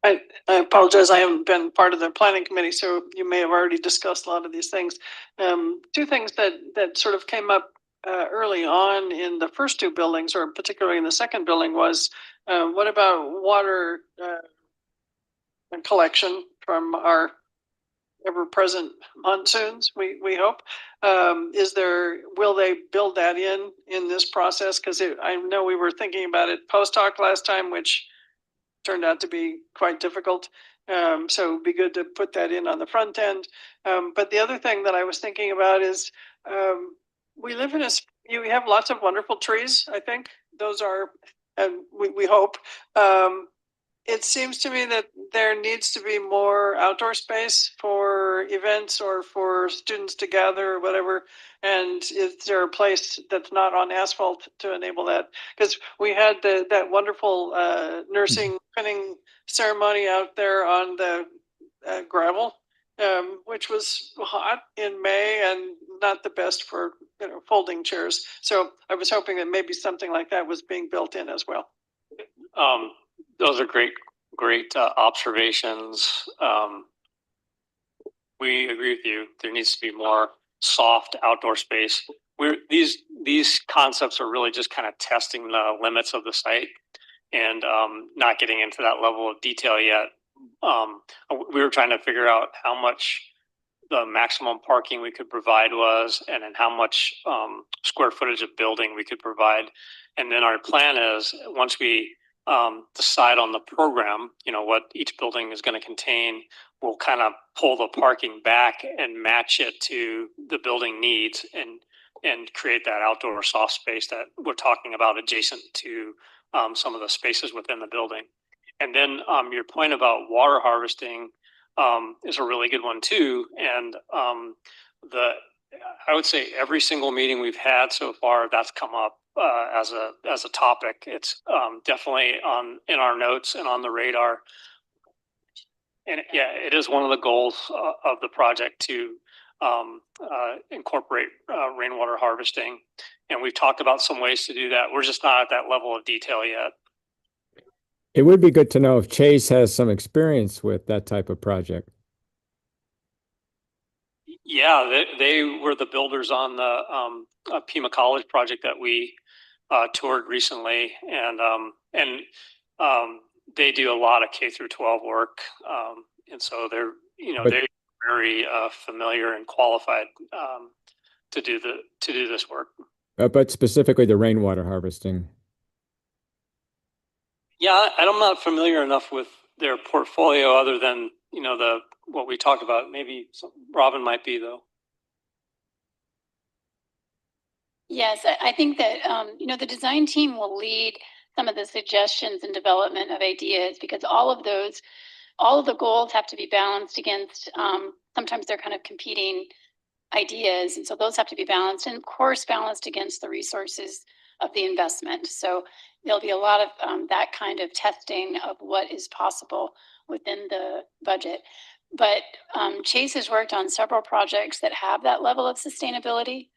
I apologize. I haven't been part of the planning committee, so you may have already discussed a lot of these things. 2 things that sort of came up early on in the first 2 buildings, or particularly in the second building, was what about water collection from our ever-present monsoons? We hope. Will they build that in this process? Because I know we were thinking about it post hoc last time, which turned out to be quite difficult. So it'd be good to put that in on the front end. But the other thing that I was thinking about is we live in we have lots of wonderful trees. I think those are, and we hope. It seems to me that there needs to be more outdoor space for events or for students to gather or whatever. And is there a place that's not on asphalt to enable that? Because we had that wonderful nursing pinning ceremony out there on the gravel, which was hot in May and not the best for folding chairs. So I was hoping that maybe something like that was being built in as well. Those are great observations. We agree with you. There needs to be more soft outdoor space. These concepts are really just kind of testing the limits of the site and not getting into that level of detail yet. We were trying to figure out how much the maximum parking we could provide was, and then how much square footage of building we could provide. And then our plan is, once we decide on the program, what each building is going to contain, we'll kind of pull the parking back and match it to the building needs and create that outdoor soft space that we're talking about adjacent to some of the spaces within the building. And then your point about water harvesting is a really good one too. And I would say every single meeting we've had so far, that's come up as a topic. It's definitely in our notes and on the radar. And yeah, it is one of the goals of the project to incorporate rainwater harvesting. And we've talked about some ways to do that. We're just not at that level of detail yet. It would be good to know if Chase has some experience with that type of project. Yeah, they were the builders on the Pima College project that we toured recently, and they do a lot of K through 12 work, and so they're they're very familiar and qualified to do this work. But specifically the rainwater harvesting. Yeah, I'm not familiar enough with their portfolio other than what we talked about. Maybe Robin might be, though. Yes, I think that, the design team will lead some of the suggestions and development of ideas, because all of the goals have to be balanced against, sometimes they're kind of competing ideas. And so those have to be balanced, and of course, balanced against the resources of the investment. So there'll be a lot of that kind of testing of what is possible within the budget. But Chase has worked on several projects that have that level of sustainability.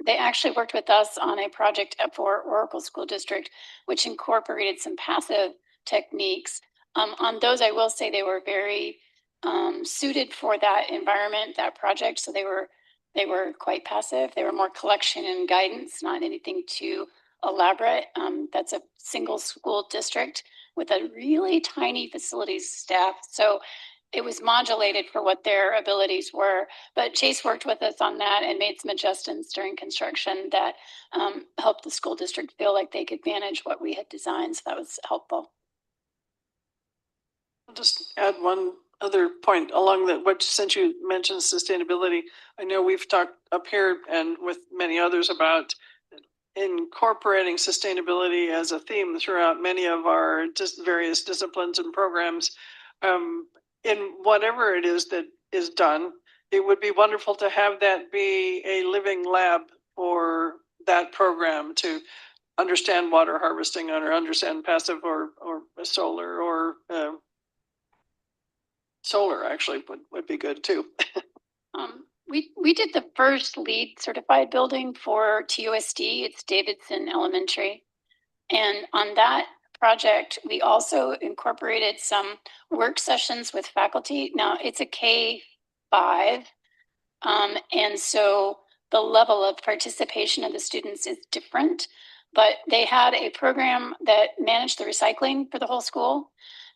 They actually worked with us on a project for Oracle School District, which incorporated some passive techniques. On those, I will say they were very suited for that environment, that project. So they were quite passive. They were more collection and guidance, not anything too elaborate. That's a single school district with a really tiny facilities staff. So it was modulated for what their abilities were. But Chase worked with us on that and made some adjustments during construction that helped the school district feel like they could manage what we had designed. So that was helpful. I'll just add one other point along that, which since you mentioned sustainability, I know we've talked up here and with many others about incorporating sustainability as a theme throughout many of our just various disciplines and programs. In whatever it is that is done, it would be wonderful to have that be a living lab for that program to understand water harvesting or understand passive or solar or solar actually would be good too. We did the first LEED certified building for TUSD. It's Davidson Elementary. And on that project, we also incorporated some work sessions with faculty. Now it's a K-5. And so the level of participation of the students is different, but they had a program that managed the recycling for the whole school.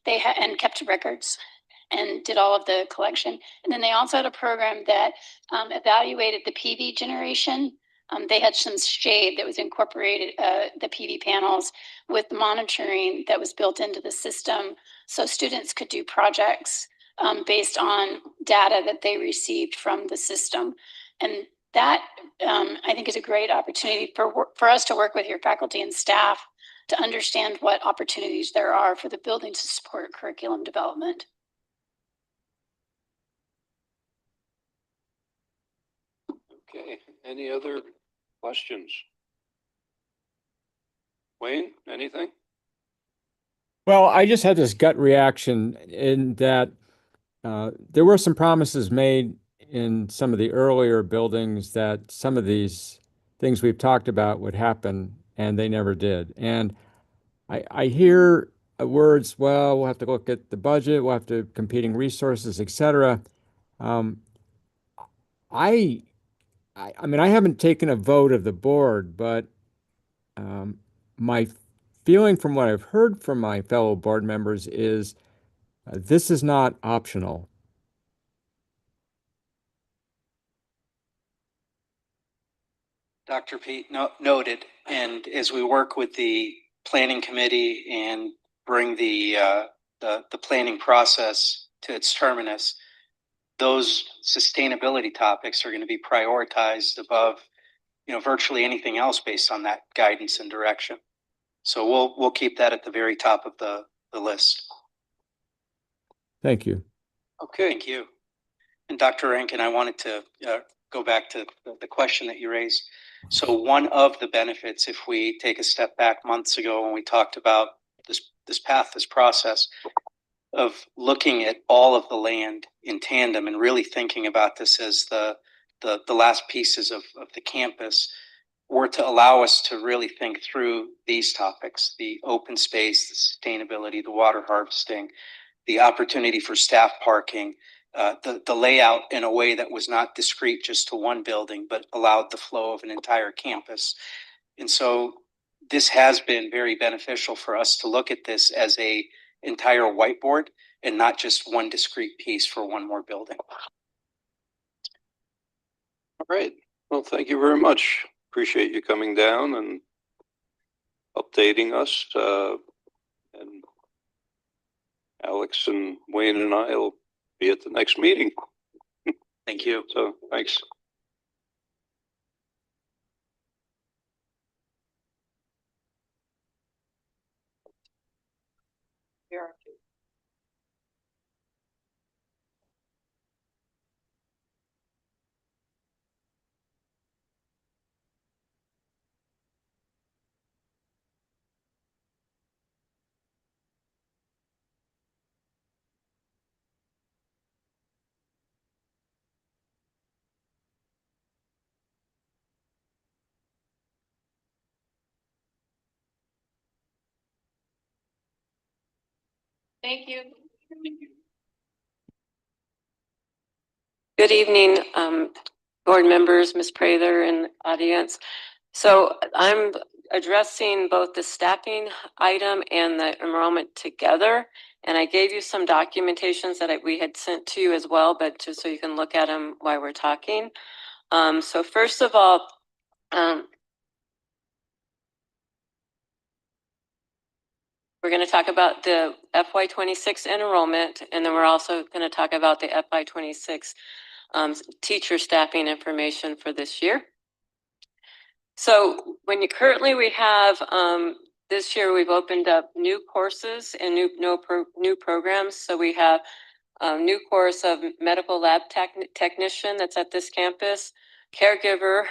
They had and kept records and did all of the collection. And then they also had a program that evaluated the PV generation. They had some shade that was incorporated, the PV panels with monitoring that was built into the system. So students could do projects based on data that they received from the system. And that I think is a great opportunity for us to work with your faculty and staff to understand what opportunities there are for the building to support curriculum development. Okay, any other questions? Wayne, anything? Well, I just had this gut reaction in that there were some promises made in some of the earlier buildings that some of these things we've talked about would happen, and they never did. And I hear words, well, we'll have to look at the budget, we'll have to competing resources, etc. I mean, I haven't taken a vote of the board, but my feeling from what I've heard from my fellow board members is this is not optional. Dr. Pete noted, and as we work with the planning committee and bring the planning process to its terminus, those sustainability topics are going to be prioritized above, virtually anything else based on that guidance and direction. So we'll keep that at the very top of the list. Thank you. Okay. Thank you. And Dr. Rankin, I wanted to go back to the question that you raised. So one of the benefits, if we take a step back months ago when we talked about this path, this process of looking at all of the land in tandem and really thinking about this as the last pieces of the campus, were to allow us to really think through these topics: the open space, the sustainability, the water harvesting, the opportunity for staff parking, the layout in a way that was not discrete just to one building, but allowed the flow of an entire campus. And so this has been very beneficial for us to look at this as a entire whiteboard and not just one discrete piece for one more building. All right. Well, thank you very much. Appreciate you coming down and updating us. And Alex and Wayne and I will be at the next meeting. Thank you. So thanks. Thank you. Good evening, board members, Ms. Prather and audience. So I'm addressing both the staffing item and the enrollment together. And I gave you some documentations that we had sent to you as well, but just so you can look at them while we're talking. So first of all, we're going to talk about the FY26 enrollment, and then we're also going to talk about the FY26 teacher staffing information for this year. So currently we have, this year we've opened up new courses and new programs. So we have a new course of medical lab technician that's at this campus, caregiver,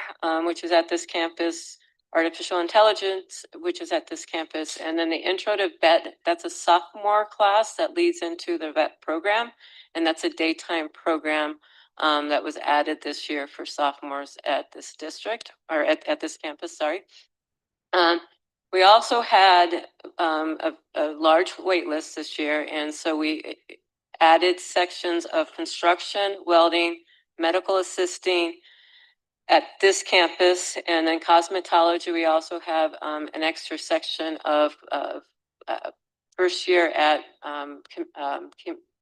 which is at this campus, artificial intelligence, which is at this campus, and then the intro to vet, that's a sophomore class that leads into the vet program, and that's a daytime program that was added this year for sophomores at this district, or at this campus, sorry. We also had a large wait list this year, and so we added sections of construction, welding, medical assisting at this campus, and then cosmetology. We also have an extra section of first year at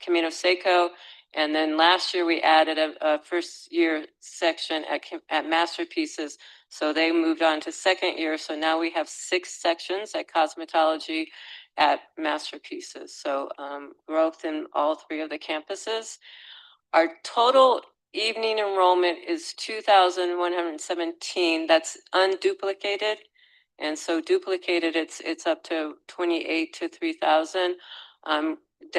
Camino Seco, and then last year we added a first year section at Masterpieces. So they moved on to second year. So now we have 6 sections at cosmetology at Masterpieces. So growth in all 3 of the campuses. Our total evening enrollment is 2,117. That's unduplicated. And so duplicated, it's up to 28 to 3,000.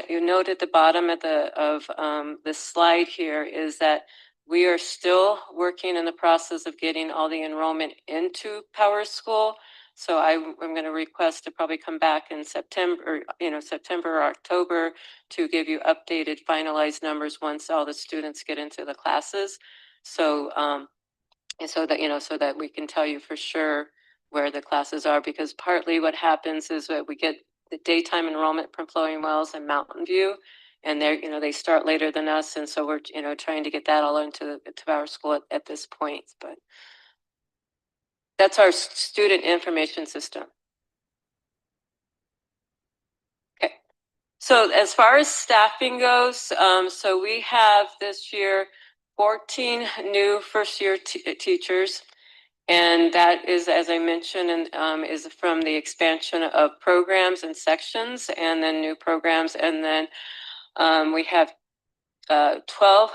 You note at the bottom of the slide here is that we are still working in the process of getting all the enrollment into Power School. So I'm going to request to probably come back in September, September or October to give you updated, finalized numbers once all the students get into the classes. So, and so that, so that we can tell you for sure where the classes are, because partly what happens is that we get the daytime enrollment from Flowing Wells and Mountain View, and they're, they start later than us. And so we're, trying to get that all into our school at this point, but that's our student information system. Okay. So as far as staffing goes, so we have this year 14 new first year teachers. And that is, as I mentioned, and is from the expansion of programs and sections, and then new programs. And then we have 12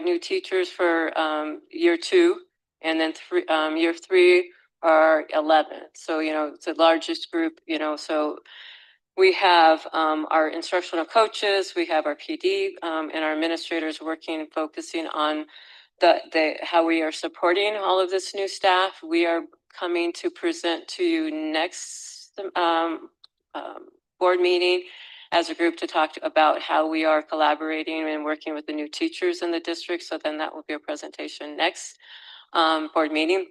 new teachers for year 2, and then year 3 are 11. So, it's the largest group, so we have our instructional coaches, we have our PD and our administrators working, focusing on how we are supporting all of this new staff. We are coming to present to you next board meeting as a group to talk about how we are collaborating and working with the new teachers in the district. So then that will be a presentation next board meeting.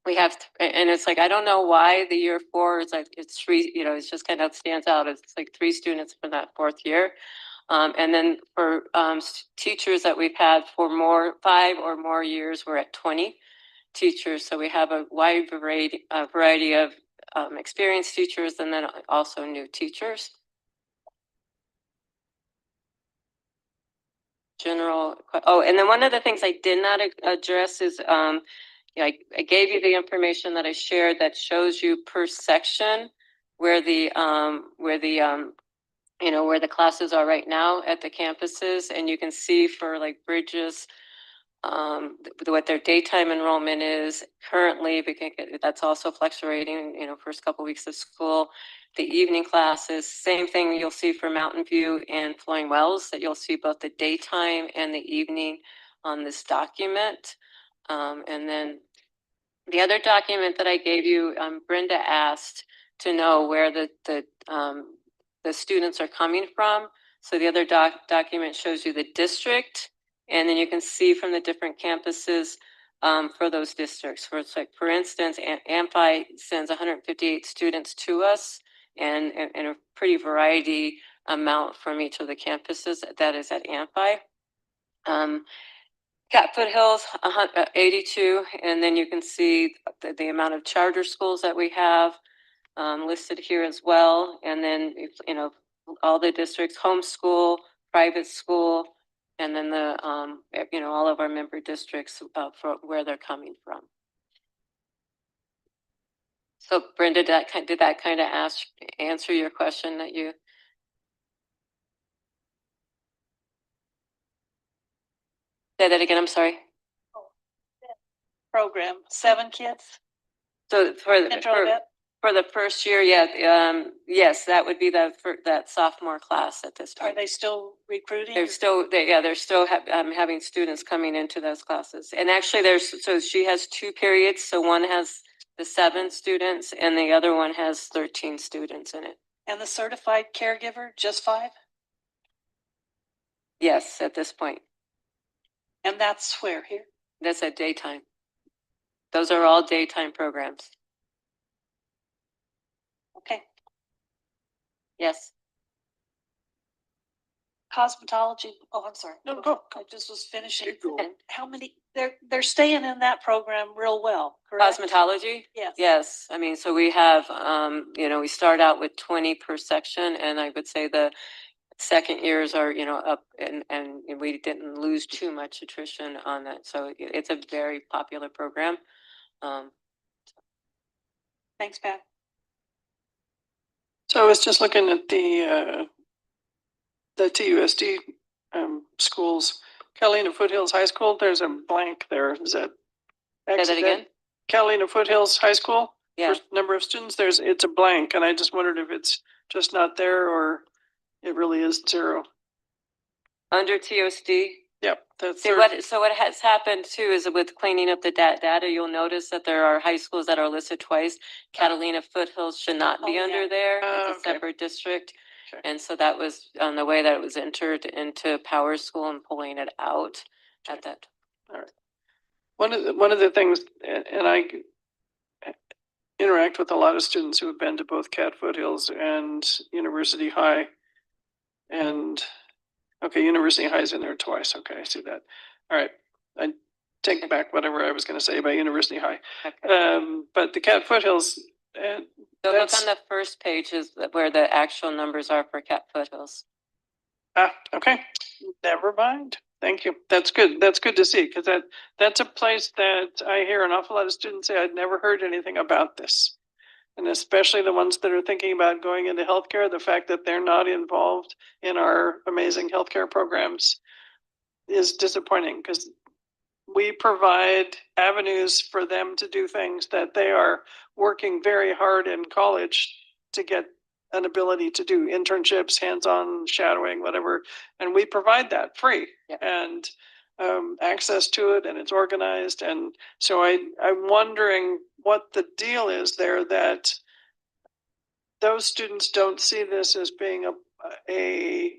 We have, and it's like, I don't know why the year 4 is like, it's 3, it's just kind of stands out. It's like 3 students for that 4th year. And then for teachers that we've had for 5 or more years, we're at 20 teachers. So we have a wide variety of experienced teachers, and then also new teachers. And then one of the things I did not address is, I gave you the information that I shared that shows you per section where the classes are right now at the campuses, and you can see for like Bridges, what their daytime enrollment is currently, because that's also fluctuating, first couple weeks of school. The evening classes, same thing you'll see for Mountain View and Flowing Wells, that you'll see both the daytime and the evening on this document. And then the other document that I gave you, Brenda asked to know where the students are coming from. So the other document shows you the district, and then you can see from the different campuses for those districts. Where it's like, for instance, Amphi sends 158 students to us, and a pretty variety amount from each of the campuses that is at Amphi. Cat Foothills, 82, and then you can see the amount of charter schools that we have listed here as well. And then, you know, all the districts, homeschool, private school, and then the, you know, all of our member districts for where they're coming from. So Brenda, did that kind of answer your question that you? Say that again, I'm sorry. Program, 7 kids. So for the, Intro to for the first year, yeah, yes, that would be for that sophomore class at this time. Are they still recruiting? They're still, they're still having students coming into those classes. And actually so she has 2 periods. So one has the 7 students and the other one has 13 students in it. And the certified caregiver, just 5? Yes, at this point. And that's where here? That's at daytime. Those are all daytime programs. Okay. Yes. Cosmetology. Oh, I'm sorry. No, go. I just was finishing. How many? They're staying in that program real well, correct? Cosmetology? Yes. Yes. I mean, so we have, you know, we start out with 20 per section, and I would say the second years are, you know, up, and we didn't lose too much attrition on that. So it's a very popular program. Thanks, Pat. So I was just looking at the TUSD schools. Catalina Foothills High School, there's a blank there. Is that? Say that again? Catalina Foothills High School? Yeah. First number of students, it's a blank, and I just wondered if it's just not there or it really is 0. Under TOSD? Yep, that's So what has happened too is with cleaning up the data, you'll notice that there are high schools that are listed twice. Catalina Foothills should not be under there. It's a separate district. Okay. And so that was on the way that it was entered into Power School and pulling it out at that. All right. One of the things, and I interact with a lot of students who have been to both Cat Foothills and University High, and okay, University High is in there twice. Okay, I see that. All right, I take back whatever I was going to say about University High. Okay. But the Cat Foothills, So look on the first page is where the actual numbers are for Cat Foothills. Okay, never mind. Thank you. That's good. That's good to see, because that's a place that I hear an awful lot of students say, I'd never heard anything about this. And especially the ones that are thinking about going into healthcare, the fact that they're not involved in our amazing healthcare programs is disappointing, because we provide avenues for them to do things that they are working very hard in college to get an ability to do: internships, hands-on shadowing, whatever. And we provide that free. Yeah. And access to it, and it's organized. And so I'm wondering what the deal is there, that those students don't see this as being a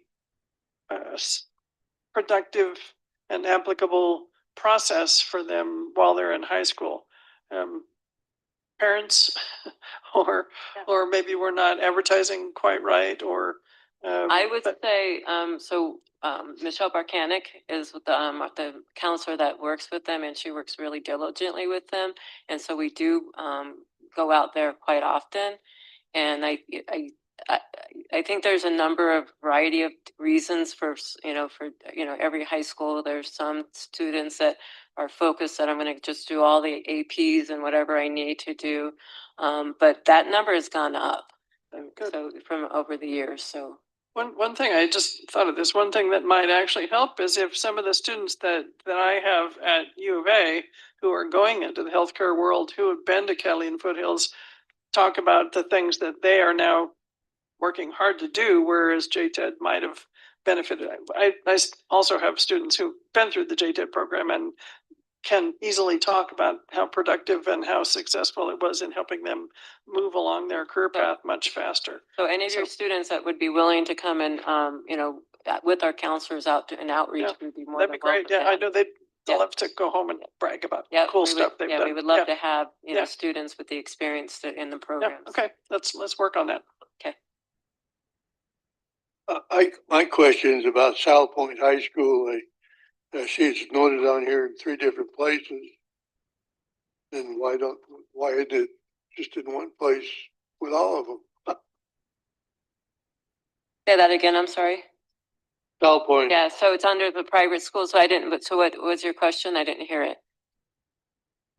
productive and applicable process for them while they're in high school. Parents, or maybe we're not advertising quite right, or I would say, Michelle Barkanic is the counselor that works with them, and she works really diligently with them. And so we do go out there quite often. And I think there's a number of variety of reasons for every high school. There's some students that are focused that I'm going to just do all the APs and whatever I need to do. But that number has gone up. So from over the years. So one thing I just thought of this, one thing that might actually help is if some of the students that I have at U of A who are going into the healthcare world, who have been to Catalina Foothills, talk about the things that they are now working hard to do, whereas JTED might have benefited. I also have students who've been through the JTED program and can easily talk about how productive and how successful it was in helping them move along their career path much faster. So any of your students that would be willing to come and, with our counselors out to an outreach would be more That'd be great. Yeah, I know they'd love to go home and brag about cool stuff they've done. We would love to have, students with the experience in the program. Okay, let's work on that. Okay. My question is about South Point High School. I see it's noted on here in 3 different places. Then why is it just in one place with all of them? Say that again, I'm sorry. South Point. Yeah, so it's under the private school, so I didn't, but so what was your question? I didn't hear it.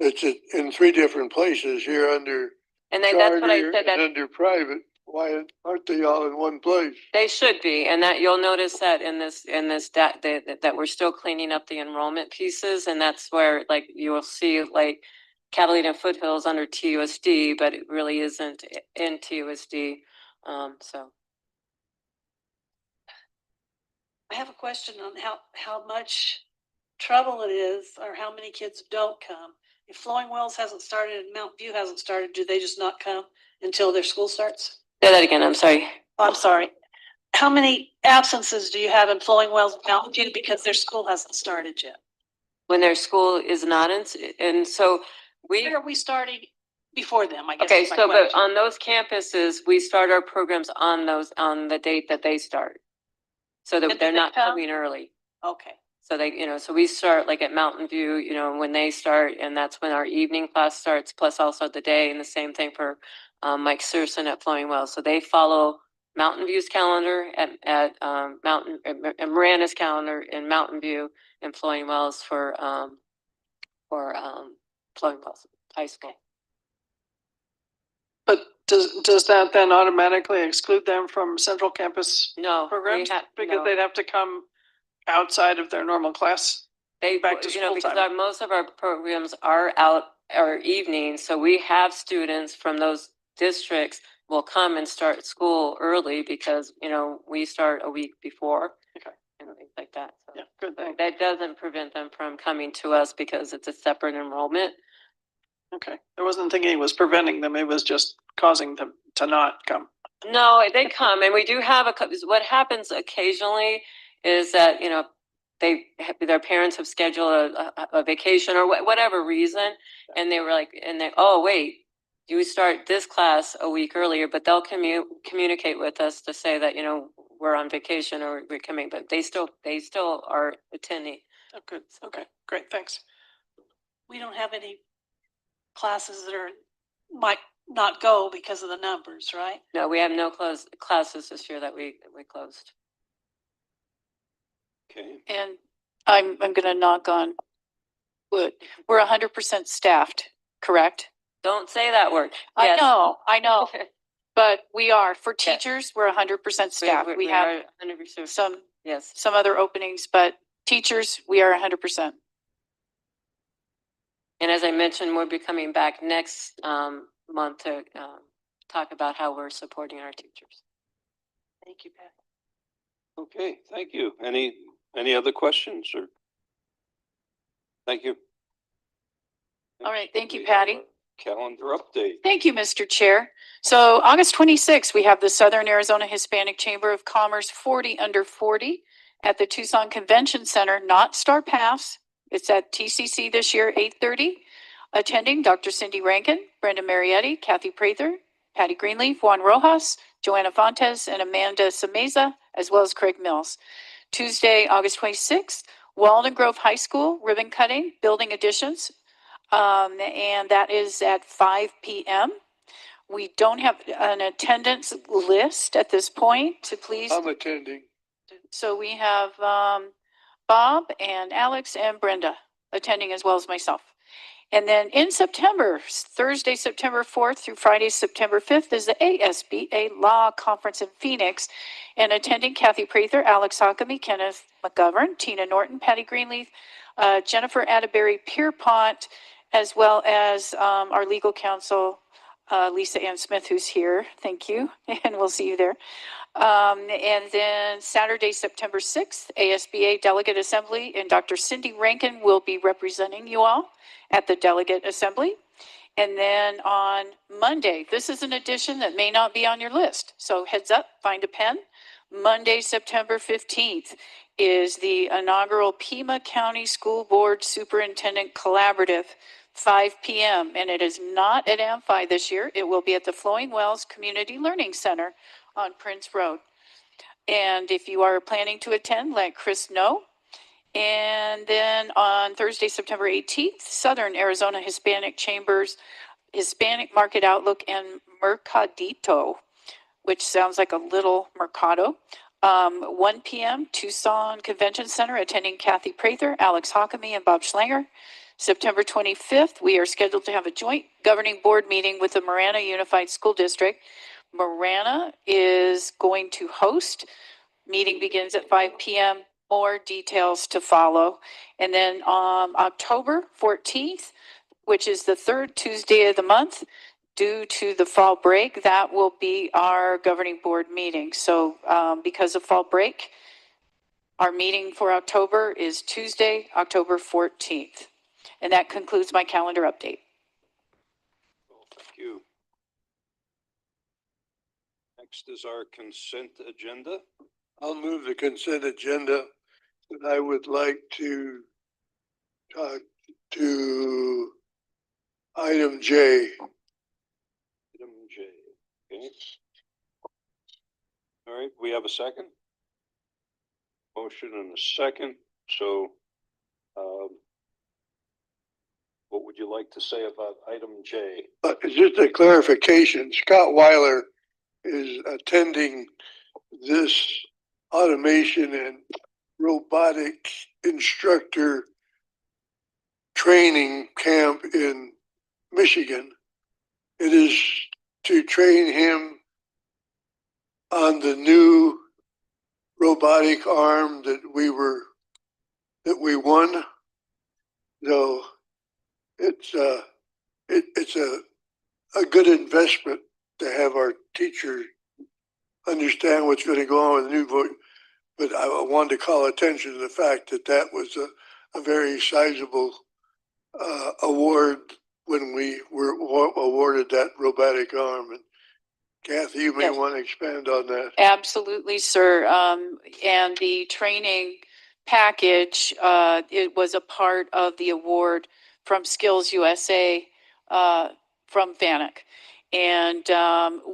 It's in 3 different places here under And that's what I charter said, and that under private. Why aren't they all in one place? they should be, and that you'll notice that in this that we're still cleaning up the enrollment pieces, and that's where like you will see like Catalina Foothills under TUSD, but it really isn't in TUSD. So I have a question on how much trouble it is or how many kids don't come. If Flowing Wells hasn't started and Mountain View hasn't started, do they just not come until their school starts? say that again, I'm sorry. Oh, I'm sorry. How many absences do you have in Flowing Wells and Mountain View because their school hasn't started yet? When their school is not in, and so Why are we starting before them, I guess? okay, is my so but question. on those campuses, we start our programs on the date that they start. So that And do they're they not come? coming early. Okay. So they, so we start like at Mountain View, when they start, and that's when our evening class starts, plus also the day, and the same thing for Mike Searson at Flowing Wells. So they follow Mountain View's calendar at Mountain and Miranda's calendar in Mountain View and Flowing Wells for Flowing Wells High School. But does that then automatically exclude them from central campus No, programs? Because no. they'd have to come outside of their normal class? They, back to school because time. most of our programs are out our evening, so we have students from those districts will come and start school early because, we start a week before. Okay. And things like that. So Yeah, good thing. that doesn't prevent them from coming to us because it's a separate enrollment. Okay. I wasn't thinking it was preventing them. It was just causing them to not come. No, they come, and we do have what happens occasionally is that, their parents have scheduled a vacation or whatever reason, and they were like, oh, wait, you start this class a week earlier, but they'll communicate with us to say that, we're on vacation or we're coming, but they still are attending. Oh, good. Okay, great. Thanks. We don't have any classes that might not go because of the numbers, right? No, we have no classes this year that we closed. Okay. And I'm gonna knock on wood. We're 100% staffed, correct? Don't say that word. I Yes. I know, but we are. For Yeah. teachers, we're 100% staffed. We have are 100%. some Yes. other openings, but teachers, we are 100%. And as I mentioned, we'll be coming back next month to talk about how we're supporting our teachers. Thank you, Pat. Okay, thank you. Any other questions or? Thank you. All right, thank you, We have Patty. a calendar update. Thank you, Mr. Chair. So August 26th, we have the Southern Arizona Hispanic Chamber of Commerce 40 Under 40 at the Tucson Convention Center, not Star Pass. It's at TCC this year, 8:30. Attending Dr. Cindy Rankin, Brenda Marietti, Kathy Prather, Patty Greenleaf, Juan Rojas, Joanna Fontes, and Amanda Sameza, as well as Craig Mills. Tuesday, August 26th, Walden Grove High School, ribbon cutting, building additions. And that is at 5 p.m. We don't have an attendance list at this point to please. I'm attending. So we have Bob and Alex and Brenda attending as well as myself. And then in September, Thursday, September 4th through Friday, September 5th is the ASBA Law Conference in Phoenix. And attending Kathy Prather, Alex Hockamy, Kenneth McGovern, Tina Norton, Patty Greenleaf, Jennifer Atterbury Pierpont, as well as our legal counsel, Lisa Ann Smith, who's here. Thank you. And we'll see you there. And then Saturday, September 6th, ASBA Delegate Assembly, and Dr. Cindy Rankin will be representing you all at the Delegate Assembly. And then on Monday, this is an addition that may not be on your list. So heads up, find a pen. Monday, September 15th is the inaugural Pima County School Board Superintendent Collaborative, 5 p.m. And it is not at Amphi this year. It will be at the Flowing Wells Community Learning Center on Prince Road. And if you are planning to attend, let Chris know. And then on Thursday, September 18th, Southern Arizona Hispanic Chambers, Hispanic Market Outlook and Mercadito, which sounds like a little mercado. 1 p.m., Tucson Convention Center, attending Kathy Prather, Alex Hockamy, and Bob Schlanger. September 25th, we are scheduled to have a joint governing board meeting with the Marana Unified School District. Marana is going to host. Meeting begins at 5 p.m. More details to follow. And then on October 14th, which is the third Tuesday of the month, due to the fall break, that will be our governing board meeting. So because of fall break, our meeting for October is Tuesday, October 14th. And that concludes my calendar update. Well, thank you. Next is our consent agenda. I'll move the consent agenda, and I would like to talk to item J. Item J. Okay. All right, we have a second. Motion and a second. So, what would you like to say about item J? Just a clarification, Scott Weiler is attending this automation and robotic instructor training camp in Michigan. It is to train him on the new robotic arm that we won. So it's a good investment to have our teachers understand what's going to go on with the new vote. But I wanted to call attention to the fact that that was a very sizable award when we were awarded that robotic arm. And Kathy, you may Yes. want to expand on that. Absolutely, sir. And the training package, it was a part of the award from Skills USA from FANUC. And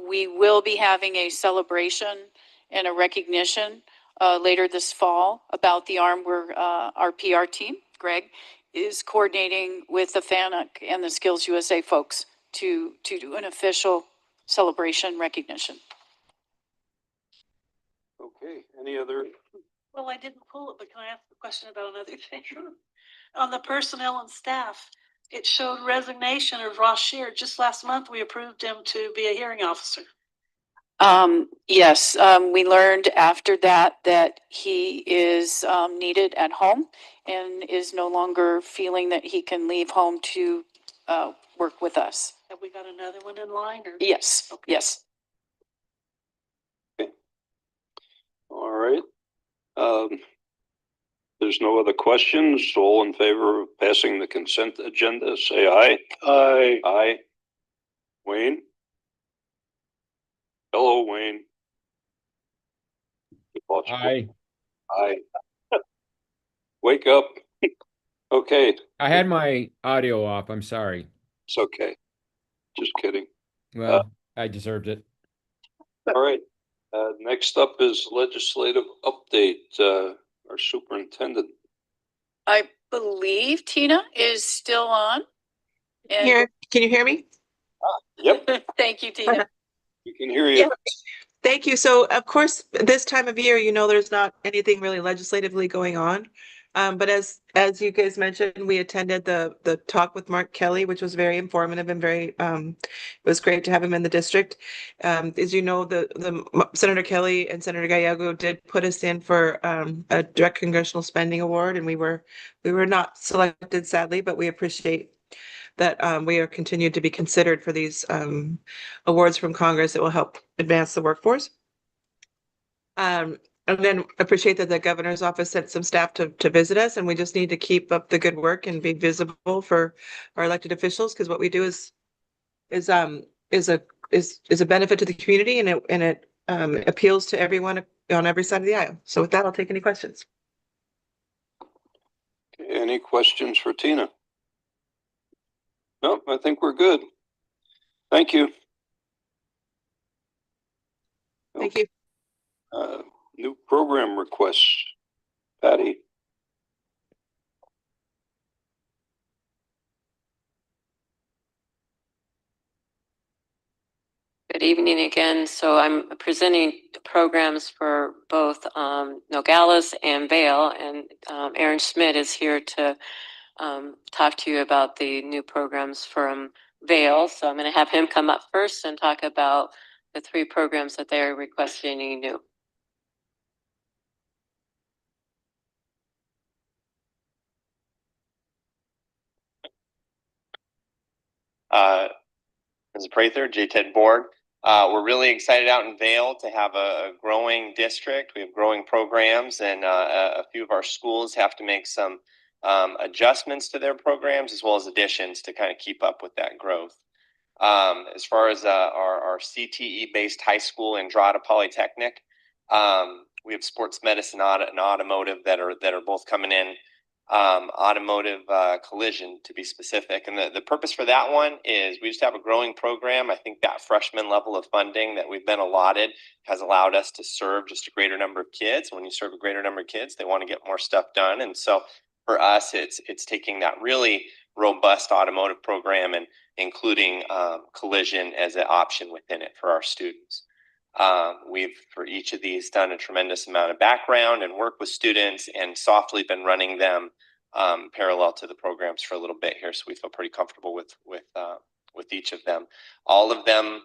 we will be having a celebration and a recognition later this fall about the arm where our PR team, Greg, is coordinating with the FANUC and the Skills USA folks to do an official celebration recognition. Okay, any other? Well, I didn't pull it, but can I ask a question about another thing? Sure. On the personnel and staff, it showed resignation of Ross Shear. Just last month, we approved him to be a hearing officer. Yes, we learned after that he is needed at home and is no longer feeling that he can leave home to work with us. Have we got another one in line or? Yes, Okay. yes. All right. There's no other questions. All in favor of passing the consent agenda, say aye. Aye. Aye. Wayne? Hello, Wayne. Aye. Aye. Wake up. Okay, I had my audio off. I'm sorry. it's okay. Just kidding. Well, I deserved it. All right. Next up is legislative update. Our superintendent. I believe Tina is still on. And Here, can you hear me? Yep, thank you, Tina. we can hear you. Yeah. Thank you. So of course, this time of year, there's not anything really legislatively going on. But as you guys mentioned, we attended the talk with Mark Kelly, which was very informative and very it was great to have him in the district. As you know, the Senator Kelly and Senator Gallego did put us in for a direct congressional spending award, and we were not selected, sadly, but we appreciate that we are continued to be considered for these awards from Congress that will help advance the workforce. And then appreciate that the governor's office sent some staff to visit us, and we just need to keep up the good work and be visible for our elected officials, because what we do is a benefit to the community, and it appeals to everyone on every side of the aisle. So with that, I'll take any questions. Any questions for Tina? No, I think we're good. Thank you. Thank you. New program requests. Patty? Good evening again. So I'm presenting programs for both Nogales and Vale, and Aaron Schmidt is here to talk to you about the new programs from Vale. So I'm going to have him come up first and talk about the 3 programs that they're requesting new. As a Prather, JTED board. We're really excited out in Vale to have a growing district. We have growing programs, and a few of our schools have to make some adjustments to their programs as well as additions to kind of keep up with that growth. As far as our CTE-based high school, Andrada Polytechnic, we have sports medicine and automotive that are both coming in. Automotive collision, to be specific. And the purpose for that one is we just have a growing program. I think that freshman level of funding that we've been allotted has allowed us to serve just a greater number of kids. When you serve a greater number of kids, they want to get more stuff done. And so for us, it's taking that really robust automotive program and including collision as an option within it for our students. We've, for each of these, done a tremendous amount of background and work with students and softly been running them parallel to the programs for a little bit here. So we feel pretty comfortable with each of them. All of them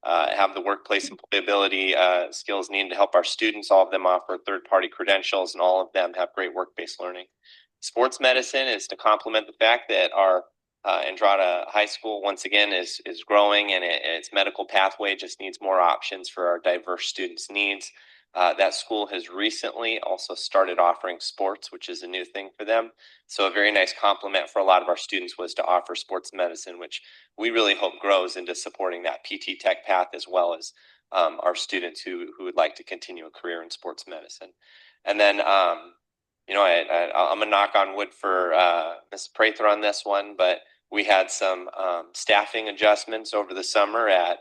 have the workplace employability skills needed to help our students. All of them offer third-party credentials, and all of them have great work-based learning. Sports medicine is to complement the fact that our Andrada High School, once again, is growing, and its medical pathway just needs more options for our diverse students' needs. That school has recently also started offering sports, which is a new thing for them. So a very nice complement for a lot of our students was to offer sports medicine, which we really hope grows into supporting that PT Tech path, as well as our students who would like to continue a career in sports medicine. And then you know, I'm gonna knock on wood for Ms. Prather on this one, but we had some staffing adjustments over the summer at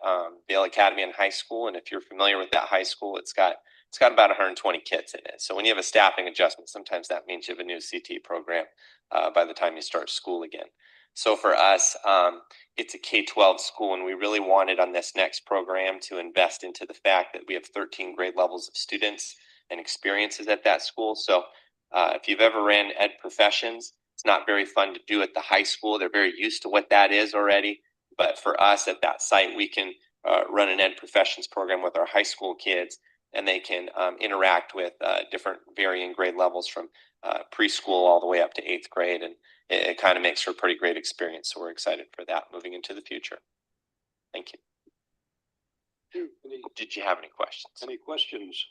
Vale Academy and High School. And if you're familiar with that high school, it's got about 120 kids in it. So when you have a staffing adjustment, sometimes that means you have a new CT program by the time you start school again. So for us, it's a K-12 school, and we really wanted on this next program to invest into the fact that we have 13 grade levels of students and experiences at that school. So if you've ever ran ed professions, it's not very fun to do at the high school. They're very used to what that is already. But for us at that site, we can run an ed professions program with our high school kids, and they can interact with different varying grade levels from preschool all the way up to 8th grade. And it kind of makes for a pretty great experience. So we're excited for that moving into the future. Thank you. Did you have any questions? Any questions?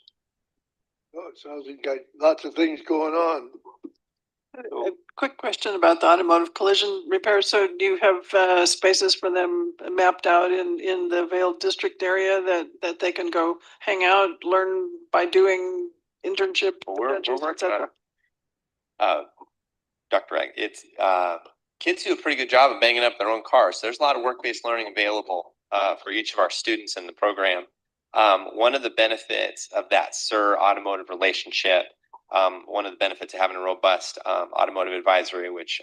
Oh, it sounds like you got lots of things going on. A quick question about the automotive collision repair. So do you have spaces for them mapped out in the Vale district area that they can go hang out, learn by doing internship? We're working on it. Dr. Egg, it's kids do a pretty good job of banging up their own cars. So there's a lot of work-based learning available for each of our students in the program. One of the benefits of that SIR automotive relationship, one of the benefits of having a robust automotive advisory, which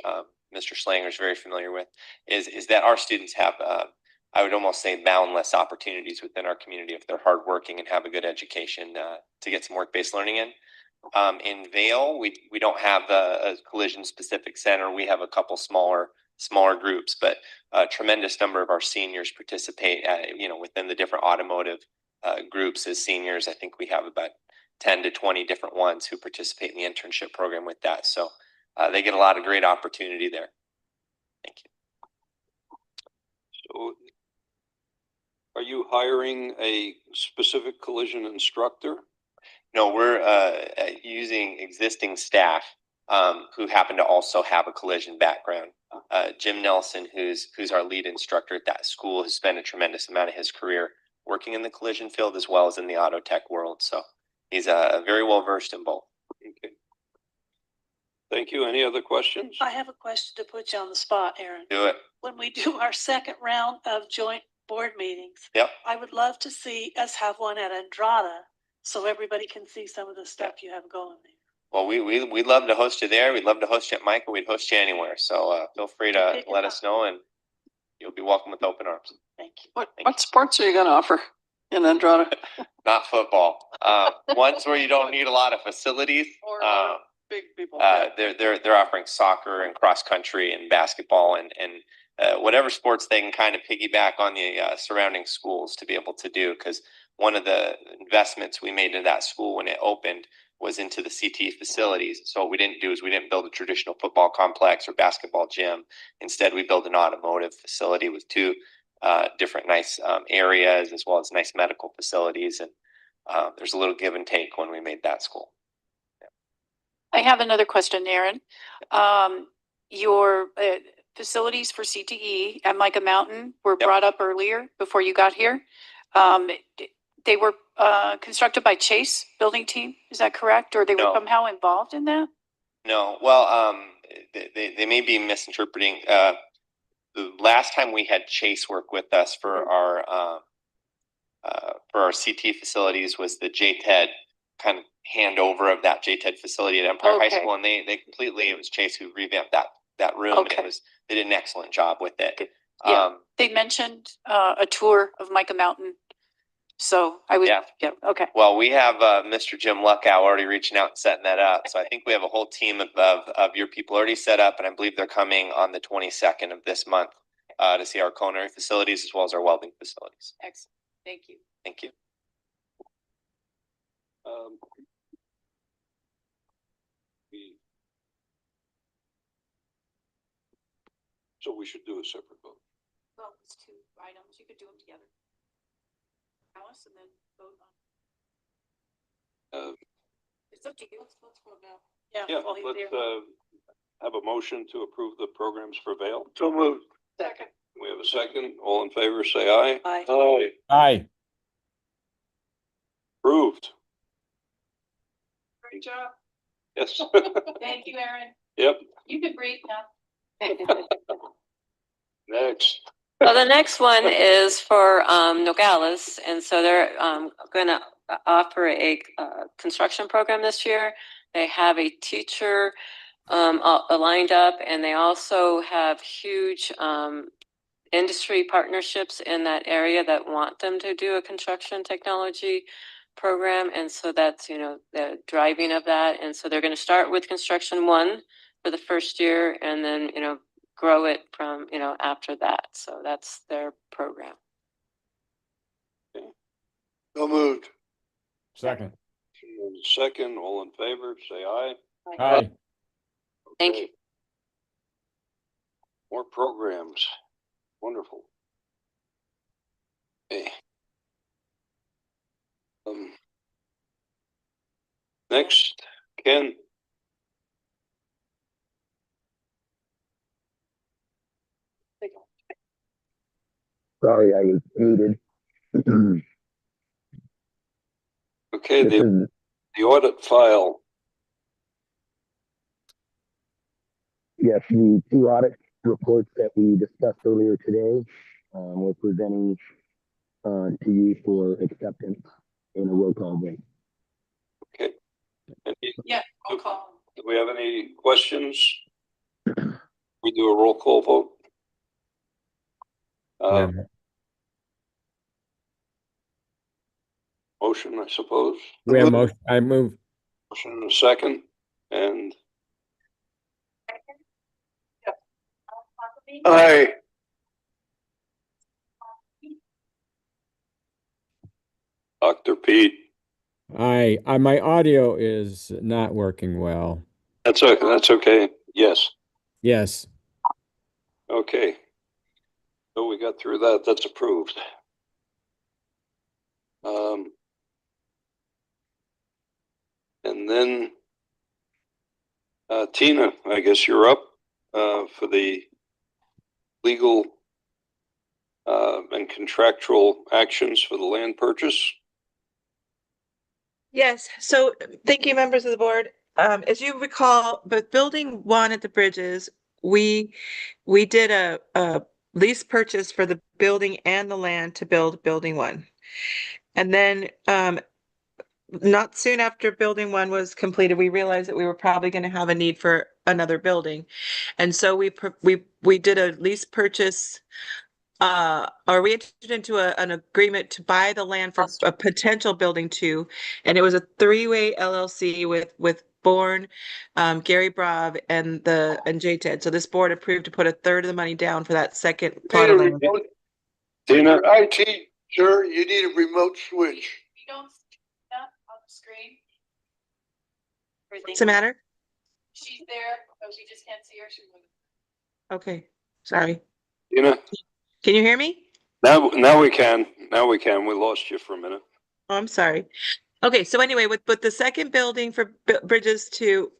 Mr. Schlanger is very familiar with, is that our students have, I would almost say, boundless opportunities within our community if they're hardworking and have a good education to get some work-based learning in. In Vale, we don't have a collision-specific center. We have a couple smaller groups, but a tremendous number of our seniors participate within the different automotive groups as seniors. I think we have about 10 to 20 different ones who participate in the internship program with that. So they get a lot of great opportunity there. Thank you. So are you hiring a specific collision instructor? No, we're using existing staff who happen to also have a collision background. Jim Nelson, who's our lead instructor at that school, has spent a tremendous amount of his career working in the collision field as well as in the auto tech world. So he's very well versed in both. Okay. Thank you. Any other questions? I have a question to put you on the spot, Aaron. Do it. When we do our second round of joint board meetings, Yep. I would love to see us have one at Andrada so everybody can see some of the stuff you have going there. Well, we'd love to host you there. We'd love to host you at Michael. We'd host you anywhere. So feel free to let us know. And you'll be welcome with open arms. Thank you. What sports are you gonna offer in Andrada? Not football. Ones where you don't need a lot of facilities. Or big people? They're offering soccer and cross country and basketball and whatever sports they can kind of piggyback on the surrounding schools to be able to do. Because one of the investments we made in that school when it opened was into the CT facilities. So what we didn't do is we didn't build a traditional football complex or basketball gym. Instead, we built an automotive facility with two different nice areas as well as nice medical facilities. And there's a little give and take when we made that school. I have another question, Aaron. Your facilities for CTE at Micah Mountain were brought up earlier before you got here. They were constructed by Chase Building Team, is that correct? Or they were somehow involved in that? No, well, they may be misinterpreting. The last time we had Chase work with us for our CT facilities was the JTED kind of handover of that JTED facility at Empire High School, and they completely, it was Chase who revamped that room. And they did an excellent job with it. Yeah, they mentioned a tour of Micah Mountain. So I would, okay. Well, we have Mr. Jim Luckow already reaching out and setting that up. So I think we have a whole team of your people already set up, and I believe they're coming on the 22nd of this month to see our culinary facilities as well as our welding facilities. Excellent. Thank you. Thank you. So we should do a separate vote. Well, it's two items. You could do them together. Alice, and then vote on. It's up to you. Let's vote now. Yeah, let's have a motion to approve the programs for Vail. So moved. Second. We have a second. All in favor, say aye. Aye. Aye. Aye. Approved. Great job. Yes. Thank you, Aaron. Yep. You can breathe now. Next. So the next one is for Nogales, and so they're going to offer a construction program this year. They have a teacher lined up, and they also have huge industry partnerships in that area that want them to do a construction technology program. And so that's, you know, the driving of that. And so they're going to start with construction 1 for the first year, and then, you know, grow it from, you know, after that. So that's their program. So moved. Second. Second, all in favor, say aye. Aye. Thank you. More programs. Wonderful. Okay. Next, Ken. Sorry, I was muted. Okay, This the is, audit file. yes, the 2 audit reports that we discussed earlier today, we're presenting to you for acceptance in a roll call vote. Okay. Yeah, roll call. Do we have any questions? We do a roll call vote. Motion, I suppose. We have motion. I move. Motion in a second, and Aye. Dr. Pete. Aye. My audio is not working well. That's okay. That's okay. Yes. Yes. Okay. So we got through that. That's approved. And then Tina, I guess you're up for the legal and contractual actions for the land purchase. Yes, so thank you, members of the board. As you recall, but building 1 at the bridges, we did a lease purchase for the building and the land to build building 1. And then not soon after building 1 was completed, we realized that we were probably going to have a need for another building. And so we did a lease purchase or we entered into an agreement to buy the land for a potential building 2, and it was a 3-way LLC with Bourne, Gary Brav, and JTED. So this board approved to put a third of the money down for that second plot of land. Dina, IT, sir, you need a remote switch. You don't see that on the screen? What's the matter? She's there, but we just can't see her. She's moving. Okay, sorry. Dina, Can you hear me? now we can. Now we can. We lost you for a minute. Oh, I'm sorry. Okay, so anyway, with the second building for Bridges 2,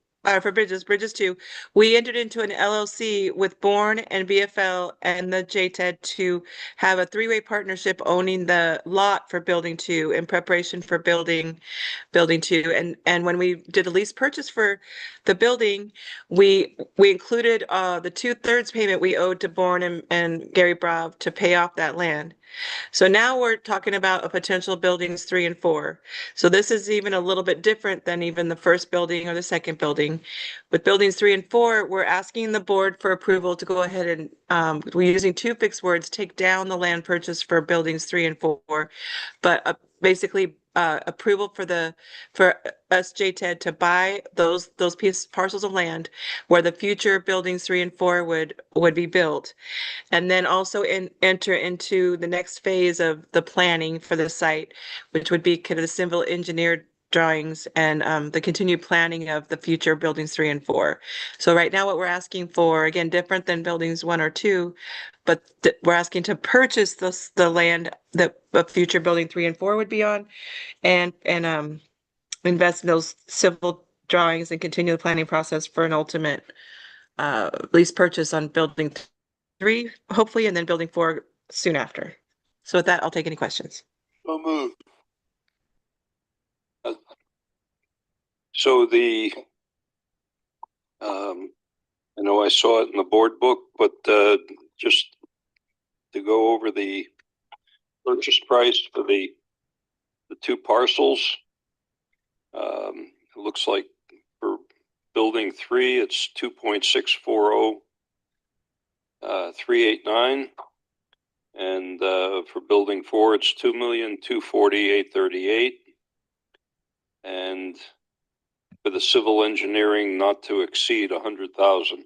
Bridges 2, we entered into an LLC with Bourne and BFL and the JTED to have a 3-way partnership owning the lot for building 2 in preparation for building 2. And when we did a lease purchase for the building, we included the 2/3 payment we owed to Bourne and Gary Brav to pay off that land. So now we're talking about a potential buildings 3 and 4. So this is even a little bit different than even the first building or the second building. With buildings 3 and 4, we're asking the board for approval to go ahead and we're using 2 fixed words, take down the land purchase for buildings 3 and 4, but basically approval for us JTED to buy those parcels of land where the future buildings 3 and 4 would be built. And then also enter into the next phase of the planning for the site, which would be kind of the civil engineered drawings and the continued planning of the future buildings 3 and 4. So right now what we're asking for, again, different than buildings 1 or 2, but we're asking to purchase the land that a future building 3 and 4 would be on and invest in those civil drawings and continue the planning process for an ultimate lease purchase on building 3, hopefully, and then building 4 soon after. So with that, I'll take any questions. So move. So I know I saw it in the board book, but just to go over the purchase price for the 2 parcels. It looks like for building 3, it's 2.640389, and for building 4, it's 2,240,838, and for the civil engineering, not to exceed 100,000.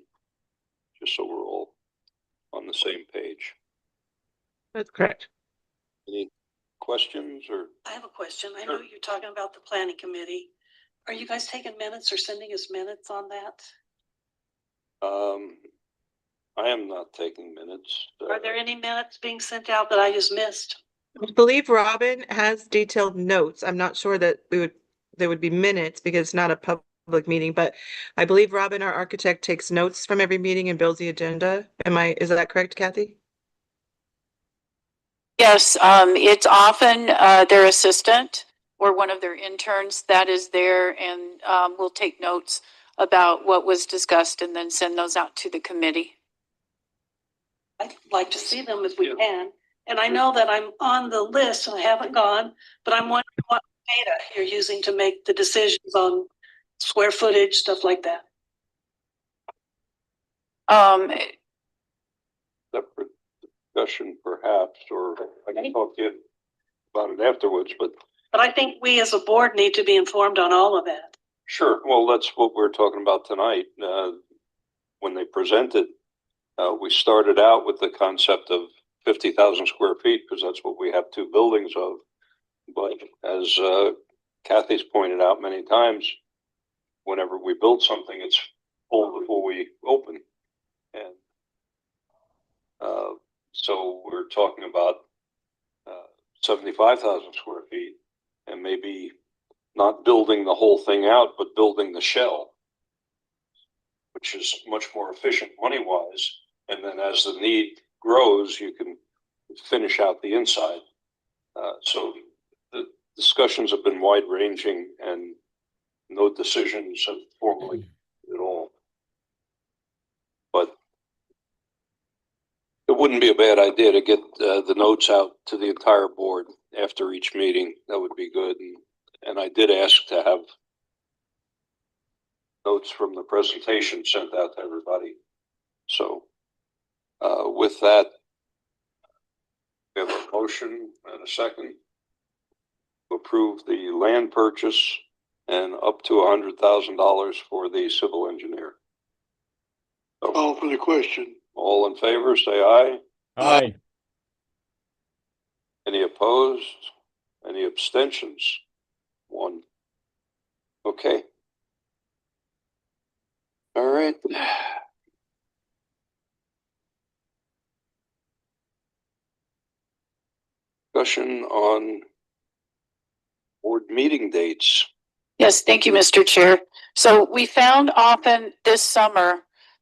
Just so we're all on the same page. That's correct. Any questions or? I have a question. I know you're talking about the planning committee. Are you guys taking minutes or sending us minutes on that? I am not taking minutes. Are there any minutes being sent out that I just missed? I believe Robin has detailed notes. I'm not sure that there would be minutes because it's not a public meeting, but I believe Robin, our architect, takes notes from every meeting and builds the agenda. Is that correct, Kathy? Yes, it's often their assistant or one of their interns that is there and will take notes about what was discussed and then send those out to the committee. I'd like to see them if we can. And I know that I'm on the list and I haven't gone, but I'm wondering what data you're using to make the decisions on square footage, stuff like that. Separate discussion perhaps, or I can talk to you about it afterwards, but I think we as a board need to be informed on all of that. sure. Well, that's what we're talking about tonight. When they presented, we started out with the concept of 50,000 square feet because that's what we have 2 buildings of. But as Kathy's pointed out many times, whenever we build something, it's full before we open. And so we're talking about 75,000 square feet and maybe not building the whole thing out, but building the shell, which is much more efficient money-wise. And then as the need grows, you can finish out the inside. So the discussions have been wide-ranging and no decisions have formally at all. But it wouldn't be a bad idea to get the notes out to the entire board after each meeting. That would be good. And I did ask to have notes from the presentation sent out to everybody. So with that, We have a motion and a second to approve the land purchase and up to $100,000 for the civil engineer. Call for the question. All in favor, say aye. Aye. Any opposed? Any abstentions? One. Okay. All right. Discussion on board meeting dates. Yes, thank you, Mr. Chair. So we found often this summer,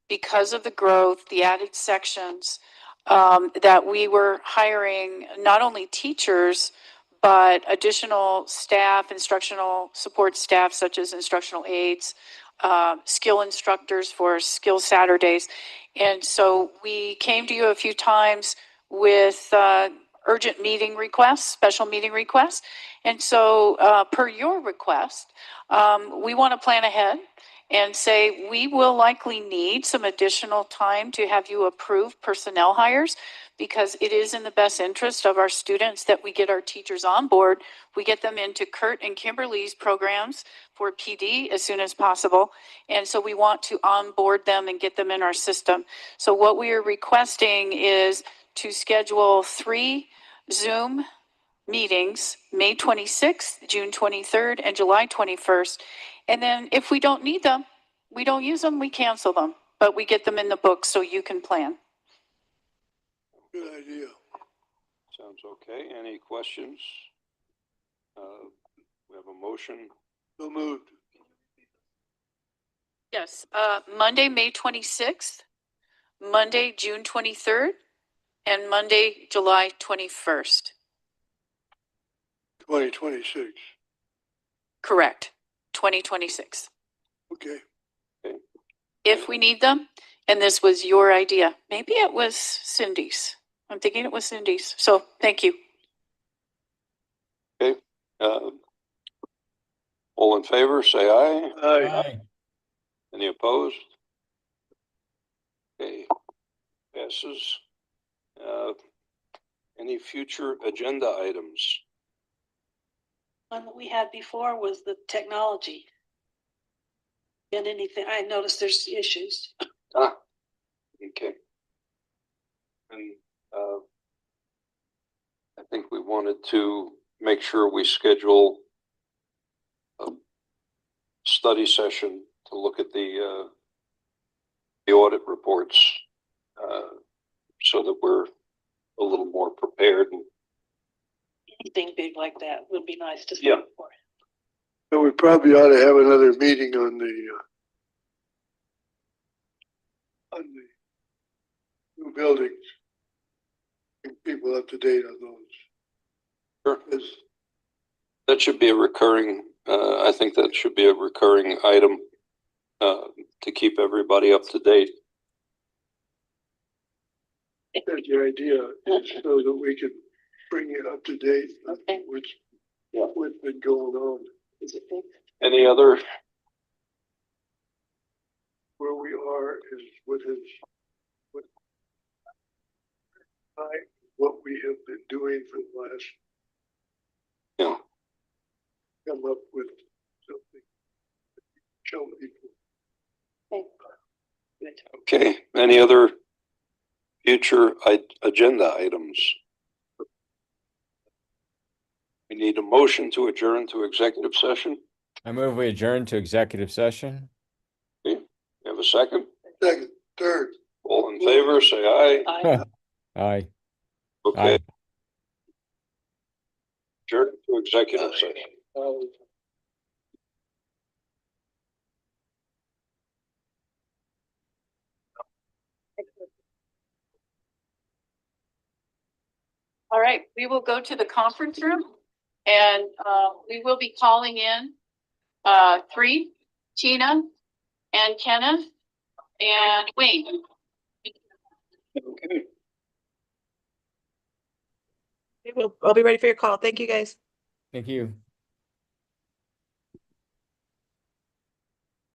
because of the growth, the added sections, that we were hiring not only teachers, but additional staff, instructional support staff, such as instructional aides, skill instructors for skill Saturdays. And so we came to you a few times with urgent meeting requests, special meeting requests. And so per your request, we want to plan ahead and say we will likely need some additional time to have you approve personnel hires, because it is in the best interest of our students that we get our teachers on board. We get them into Kurt and Kimberly's programs for PD as soon as possible. And so we want to onboard them and get them in our system. So what we are requesting is to schedule 3 Zoom meetings, May 26th, June 23rd, and July 21st. And then if we don't need them, we don't use them, we cancel them, but we get them in the book so you can plan. Good idea. Sounds okay. Any questions? We have a motion. So moved. Yes, Monday, May 26th, Monday, June 23rd, and Monday, July 21st. 2026. Correct, 2026. Okay. If we need them, and this was your idea, maybe it was Cindy's. I'm thinking it was Cindy's. So thank you. Okay. All in favor, say aye. Aye. Any opposed? Okay. Passes. Any future agenda items? One that we had before was the technology. And anything, I noticed there's issues. Ah, okay. And I think we wanted to make sure we schedule a study session to look at the audit reports, so that we're a little more prepared. Anything big like that would be nice to see. Yeah. So we probably ought to have another meeting on the new buildings. Bring people up to date on those. Sure. That should be a recurring, I think that should be a recurring item, to keep everybody up to date. That's the idea, so that we can bring it up to date. Okay. What's been going on. Is it big? Any other? Where we are is what we have been doing for the last. Yeah. Come up with something. Show people. Okay. Any other future agenda items? We need a motion to adjourn to executive session. I move we adjourn to executive session. Okay. You have a second? Second, third. All in favor, say aye. Aye. Aye. Okay. Aye. Adjourn to executive session. All right, we will go to the conference room and we will be calling in 3, Tina and Kenneth and Wayne. Okay. I'll be ready for your call. Thank you, guys. Thank you.